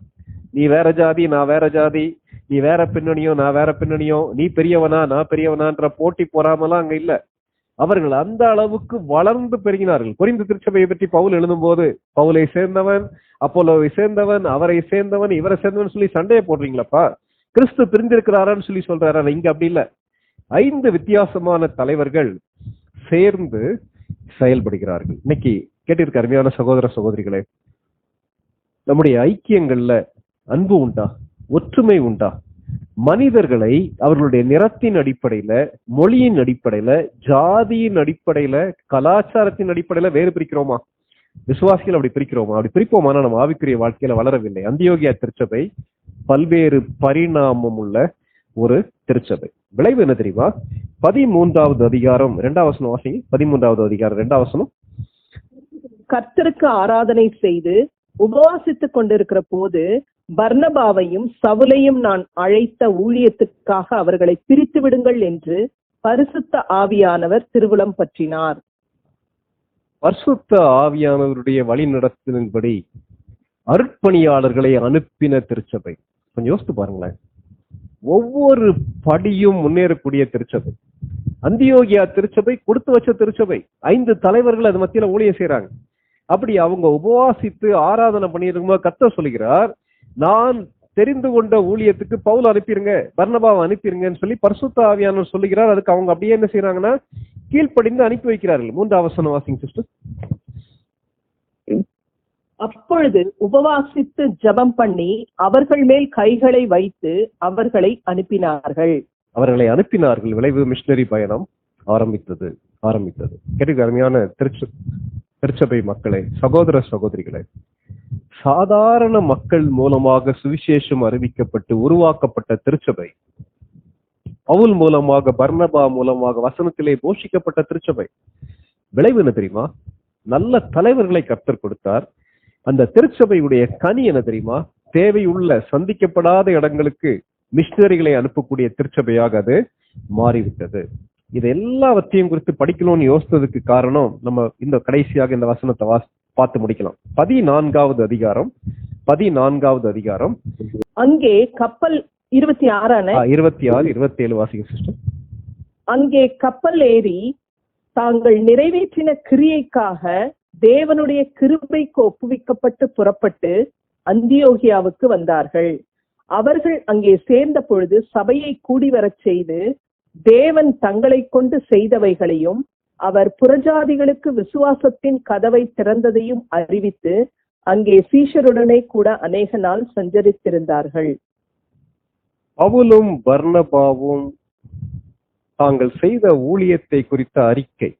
நீ வேற ஜாதி, நான் வேற ஜாதி, நீ வேற பின்னணியோ, நான் வேற பின்னணியோ, நீ பெரியவனா, நான் பெரியவனான்ற போட்டி போறாமலாம் அங்க இல்ல. அவர்கள் அந்த அளவுக்கு வளர்ந்து பெருகினார்கள். கொரிந்து திருச்சபையை பற்றி பவுல் எழுதும் போது, பவுலை சேர்ந்தவன், அப்போலோவை சேர்ந்தவன், அவரை சேர்ந்தவன், இவரை சேர்ந்தவன் சொல்லி சண்டையை போடுறீங்களப்பா, கிறிஸ்து பிரிந்திருக்கிறாரான்னு சொல்லி சொல்றாரு. இங்க அப்படி இல்ல. 5 வித்தியாசமான தலைவர்கள் சேர்ந்து செயல்படுகிறார்கள். இன்னைக்கு கேட்டிருக்க அருமையான சகோதர சகோதரிகளே, நம்முடைய ஐக்கியங்கள்ல அன்பு உண்டா? ஒற்றுமை உண்டா? மனிதர்களை அவர்களுடைய நிறத்தின் அடிப்படையில, மொழியின் அடிப்படையில, ஜாதியின் அடிப்படையில, கலாச்சாரத்தின் அடிப்படையில வேறு பிரிக்கிறோமா? விசுவாசிகள் அப்படி பிரிக்கிறோமா? அப்படி பிரிப்போமானா நம்ம ஆவிக்குரிய வாழ்க்கையில வளரவில்லை. அந்தியோகியா திருச்சபை பல்வேறு பரிணாமம் உள்ள ஒரு திருச்சபை. விளைவு என்ன தெரியுமா? 13வது அதிகாரம் 2ஆம் வசனம் வாசிங்க. 13வது அதிகாரம் 2ஆம் வசனம். கர்த்தருக்கு ஆராதனை செய்து உபவாசித்துக் கொண்டிருக்கிற போது பர்னபாவையும் சவுலையும் நான் அழைத்த ஊழியத்துக்காக அவர்களை பிரித்து விடுங்கள் என்று பரிசுத்த ஆவியானவர் திருவுளம் பற்றினார். பரிசுத்த ஆவியானவருடைய வழி நடத்தின்படி அருட்பணியாளர்களை அனுப்பின திருச்சபை. கொஞ்சம் யோசித்து பாருங்களேன். ஒவ்வொரு படியும் முன்னேறக்கூடிய திருச்சபை. அந்தியோகியா திருச்சபை கொடுத்து வச்ச திருச்சபை. 5 தலைவர்கள் அது மத்தியில ஊழியம் செய்யறாங்க. அப்படி அவங்க உபவாசித்து ஆராதனை பண்ணிருக்கும்போது கர்த்தர் சொல்லுகிறார், நான் தெரிந்து கொண்ட ஊழியத்துக்கு பவுல் அனுப்பிருங்க, பர்னபாவை அனுப்பிருங்கன்னு சொல்லி பரிசுத்த ஆவியானவர் சொல்லுகிறார். அதுக்கு அவங்க அப்படியே என்ன செய்யறாங்கன்னா கீழ்ப்படிந்து அனுப்பி வைக்கிறார்கள். 3ஆம் வசனம் வாசிங்க சிஸ்டர். அப்பொழுது உபவாசித்து ஜெபம் பண்ணி அவர்கள் மேல் கைகளை வைத்து அவர்களை அனுப்பினார்கள். விளைவு மிஷனரி பயணம் ஆரம்பித்தது. கேட்டு அருமையான திருச்சபை மக்களே, சகோதர சகோதரிகளே, சாதாரண மக்கள் மூலமாக சுவிசேஷம் அறிவிக்கப்பட்டு உருவாக்கப்பட்ட திருச்சபை, பவுல் மூலமாக பர்னபா மூலமாக வசனத்திலே போஷிக்கப்பட்ட திருச்சபை. விளைவு என்ன தெரியுமா? நல்ல தலைவர்களை கர்த்தர் கொடுத்தார். அந்த திருச்சபையுடைய கனி என்ன தெரியுமா? தேவையுள்ள சந்திக்கப்படாத இடங்களுக்கு மிஷனரிகளை அனுப்பக்கூடிய திருச்சபையாக அது மாறிவிட்டது. இது எல்லாவற்றையும் குறித்து படிக்கணும்னு யோசித்ததுக்கு காரணம், நம்ம இந்த கடைசியாக இந்த வசனத்தை பார்த்து முடிக்கலாம். 14வது அதிகாரம். அங்கே கப்பல் 26 26 27 வாசிங்க சிஸ்டர். அங்கே கப்பல் ஏறி தாங்கள் நிறைவேற்றின கிரியைக்காக தேவனுடைய கிருபைக்கு ஒப்புவிக்கப்பட்டு புறப்பட்டு அந்தியோகியாவுக்கு வந்தார்கள். அவர்கள் அங்கே சேர்ந்த பொழுது சபையை கூடி வரச் செய்து தேவன் தங்களை கொண்டு செய்தவைகளையும் அவர் புறஜாதிகளுக்கு விசுவாசத்தின் கதவை திறந்ததையும் அறிவித்து அங்கே சீஷருடனே கூட அநேக நாள் சஞ்சரித்திருந்தார்கள். பவுலும் பர்னபாவும் தாங்கள் செய்த ஊழியத்தை குறித்த அறிக்கை,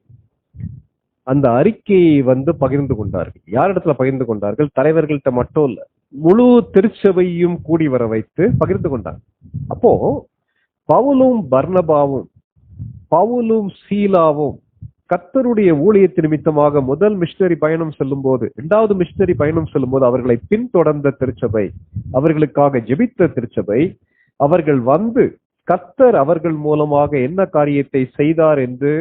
அந்த அறிக்கையை பகிர்ந்து கொண்டார்கள். யாரிடத்துல பகிர்ந்து கொண்டார்கள்? தலைவர்கள்ட்ட மட்டும் இல்ல, முழு திருச்சபையும் கூடி வர வைத்து பகிர்ந்து கொண்டாங்க. அப்போ பவுலும் பர்னபாவும், பவுலும் சீலாவும் கர்த்தருடைய ஊழியத்தின் நிமித்தமாக முதல் மிஷனரி பயணம் செல்லும் போது, 2வது மிஷனரி பயணம் செல்லும் போது அவர்களை பின்தொடர்ந்த திருச்சபை, அவர்களுக்காக ஜெபித்த திருச்சபை, அவர்கள் கர்த்தர் அவர்கள் மூலமாக என்ன காரியத்தை செய்தார் என்று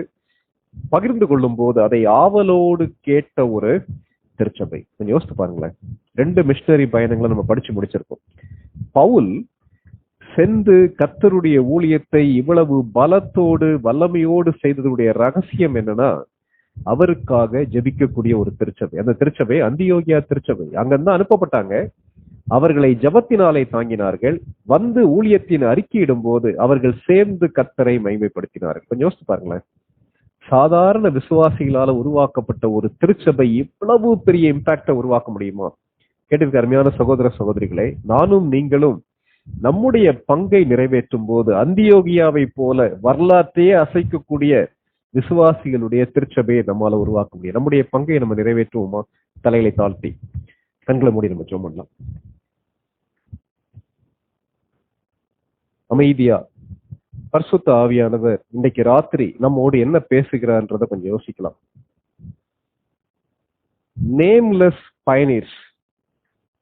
பகிர்ந்து கொள்ளும் போது அதை ஆவலோடு கேட்ட ஒரு திருச்சபை. கொஞ்சம் யோசித்து பாருங்களேன். 2 மிஷனரி பயணங்களை நம்ம படிச்சு முடிச்சிருக்கோம். பவுல் சென்று கர்த்தருடைய ஊழியத்தை இவ்வளவு பலத்தோடு வல்லமையோடு செய்ததுடைய ரகசியம் என்னன்னா, அவருக்காக ஜெபிக்கக்கூடிய ஒரு திருச்சபை. அந்த திருச்சபை அந்தியோகியா திருச்சபை. அங்கிருந்து அனுப்பப்பட்டாங்க. அவர்களை ஜெபத்தினாலே தாங்கினார்கள். ஊழியத்தின் அறிக்கையிடும் போது அவர்கள் சேர்ந்து கர்த்தரை மகிமைப்படுத்தினார்கள். கொஞ்சம் யோசித்து பாருங்களேன். சாதாரண விசுவாசிகளால உருவாக்கப்பட்ட ஒரு திருச்சபை இவ்வளவு பெரிய இம்பாக்டை உருவாக்க முடியுமா? கேட்டிருக்க அருமையான சகோதர சகோதரிகளே, நானும் நீங்களும் நம்முடைய பங்கை நிறைவேற்றும் போது அந்தியோகியாவை போல வரலாற்றையே அசைக்கக்கூடிய விசுவாசிகளுடைய திருச்சபையை நம்மால உருவாக்க முடியும். நம்முடைய பங்கை நம்ம நிறைவேற்றுவோமா? தலைகளை தாழ்த்தி கண்களை மூடி நம்ம ஜெபம் பண்ணலாம். அமைதியா பரிசுத்த ஆவியானவர் இன்னைக்கு ராத்திரி நம்மோடு என்ன பேசுகிறார்ன்றத கொஞ்சம் யோசிக்கலாம். நேம்லெஸ் பயனீர்ஸ்,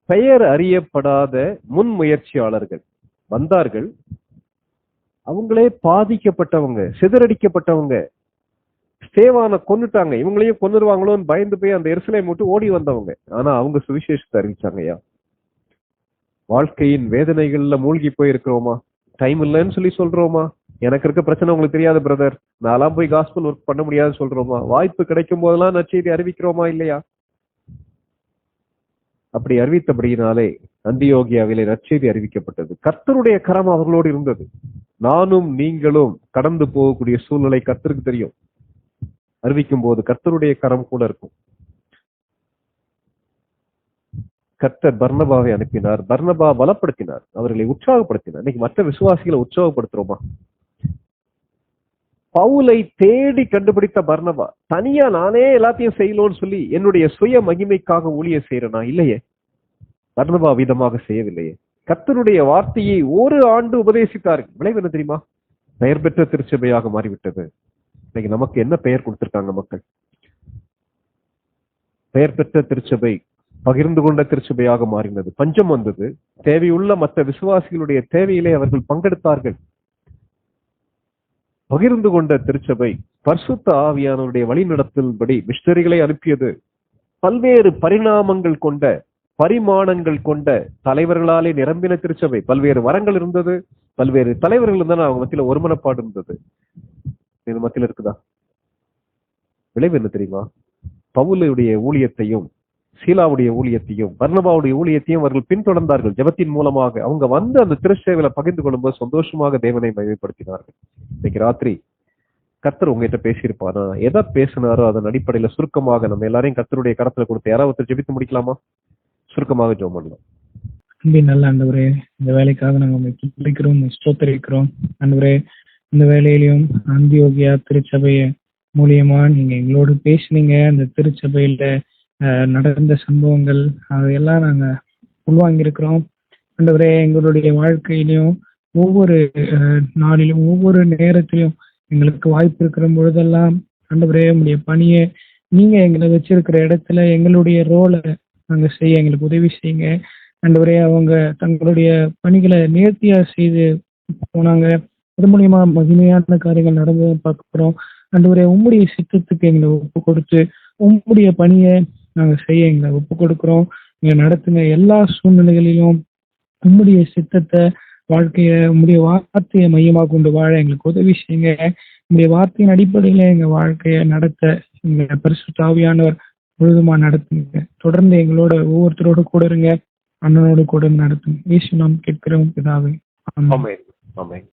பெயர் அறியப்படாத முன்முயற்சியாளர்கள் வந்தார்கள். அவங்களே பாதிக்கப்பட்டவங்க, சிதறடிக்கப்பட்டவங்க. ஸ்தேவானை கொன்னுட்டாங்க, இவங்களையும் கொன்னுருவாங்களோன்னு பயந்து போய் அந்த எருசலேம் விட்டு ஓடி வந்தவங்க. ஆனா அவங்க சுவிசேஷத்தை அறிவிச்சாங்கய்யா. வாழ்க்கையின் வேதனைகள்ல மூழ்கி போயிருக்கிறோமா? டைம் இல்லைன்னு சொல்லி சொல்றோமா? எனக்கு இருக்க பிரச்சனை உங்களுக்கு தெரியாது பிரதர், நான்லாம் போய் காஸ்பல் ஒர்க் பண்ண முடியாதுன்னு சொல்றோமா? வாய்ப்பு கிடைக்கும் போதெல்லாம் நற்செய்தி அறிவிக்கிறோமா இல்லையா? அப்படி அறிவித்தபடியினாலே அந்தியோகியாவிலே நற்செய்தி அறிவிக்கப்பட்டது. கர்த்தருடைய கரம் அவர்களோடு இருந்தது. நானும் நீங்களும் கடந்து போகக்கூடிய சூழ்நிலை கர்த்தருக்கு தெரியும். அறிவிக்கும் போது கர்த்தருடைய கரம் கூட இருக்கும். கர்த்தர் பர்னபாவை அனுப்பினார். பர்னபா பலப்படுத்தினார், அவர்களை உற்சாகப்படுத்தினார். இன்னைக்கு மற்ற விசுவாசிகளை உற்சாகப்படுத்துறோமா? பவுலை தேடி கண்டுபிடித்த பர்னபா தனியா நானே எல்லாத்தையும் செய்யலோன்னு சொல்லி என்னுடைய சுய மகிமைக்காக ஊழியம் செய்யறனா? இல்லையே. பர்னபா விதமாக செய்யவில்லையே. கர்த்தருடைய வார்த்தையை 1 ஆண்டு உபதேசித்தார்கள். விளைவு என்ன தெரியுமா? பெயர் பெற்ற திருச்சபையாக மாறிவிட்டது. இன்னைக்கு நமக்கு என்ன பெயர் கொடுத்திருக்காங்க மக்கள்? பெயர் பெற்ற திருச்சபை, பகிர்ந்து கொண்ட திருச்சபையாக மாறினது. பஞ்சம் வந்தது. தேவையுள்ள மற்ற விசுவாசிகளுடைய தேவையிலே அவர்கள் பங்கெடுத்தார்கள். பகிர்ந்து கொண்ட திருச்சபை பரிசுத்த ஆவியானவருடைய வழிநடத்தல்படி மிஷனரிகளை அனுப்பியது. பல்வேறு பரிணாமங்கள் கொண்ட பரிமாணங்கள் கொண்ட தலைவர்களாலே நிரம்பின திருச்சபை. பல்வேறு வரங்கள் இருந்தது, பல்வேறு தலைவர்கள் இருந்தாலும் அவங்க மத்தியில ஒருமனப்பாடு இருந்தது. இது மத்தியில இருக்குதா? விளைவு என்ன தெரியுமா? பவுலுடைய ஊழியத்தையும் சீலாவுடைய ஊழியத்தையும் பர்னபாவுடைய ஊழியத்தையும் அவர்கள் பின்தொடர்ந்தார்கள். ஜெபத்தின் மூலமாக அவங்க வந்து அந்த திருச்சேவையில பகிர்ந்து கொள்ளும்போது சந்தோஷமாக தேவனை மகிமைப்படுத்தினார்கள். இன்னைக்கு ராத்திரி கர்த்தர் உங்ககிட்ட பேசியிருப்பாரா? எதை பேசினாரோ அதன் அடிப்படையில சுருக்கமாக நம்ம எல்லாரையும் கர்த்தருடைய கரத்துல கொடுத்து யாராவது ஒருத்தர் ஜெபித்து முடிக்கலாமா? சுருக்கமாக ஜெபம் பண்ணலாம். அன்பின் நல்ல ஆண்டவரே, இந்த வேலைக்காக நாங்கள் உங்களை துதிக்கிறோம், ஸ்தோத்திரிக்கிறோம். ஆண்டவரே, இந்த வேலையிலையும் அந்தியோகியா திருச்சபைய மூலியமா நீங்க எங்களோடு பேசுனீங்க. அந்த திருச்சபையில நடந்த சம்பவங்கள் அதையெல்லாம் நாங்க உள்வாங்கியிருக்கிறோம். ஆண்டவரே, எங்களுடைய வாழ்க்கையிலையும் ஒவ்வொரு நாளிலும் ஒவ்வொரு நேரத்திலும் எங்களுக்கு வாய்ப்பு இருக்கிற பொழுதெல்லாம் ஆண்டவரே, உங்களுடைய பணியை நீங்க எங்களை வச்சிருக்கிற இடத்துல எங்களுடைய ரோலை நாங்க செய்ய எங்களுக்கு உதவி செய்யுங்க. ஆண்டவரே, அவங்க தங்களுடைய பணிகளை நேர்த்தியா செய்து போனாங்க. அது மூலியமா மகிமையான காரியங்கள் நடந்து பார்க்கிறோம். ஆண்டவரே, உம்முடைய சித்தத்துக்கு எங்களை ஒப்பு கொடுத்து உம்முடைய பணியை நாங்க செய்ய எங்களை ஒப்பு கொடுக்கிறோம். நீங்க நடத்துங்க. எல்லா சூழ்நிலைகளிலும் உம்முடைய சித்தத்தை, வாழ்க்கைய உம்முடைய வார்த்தையை மையமாக கொண்டு வாழ எங்களுக்கு உதவி செய்யுங்க. உம்முடைய வார்த்தையின் அடிப்படையில எங்க வாழ்க்கையை நடத்த எங்க பரிசுத்த ஆவியானவர் முழுதுமா நடத்துங்க. தொடர்ந்து எங்களோட ஒவ்வொருத்தரோட கூட இருங்க. அண்ணனோடு கூட நடத்துங்க. இயேசு நாம் கேட்கிறோம் பிதாவே. ஆமென். ஆமென். ஆமென்.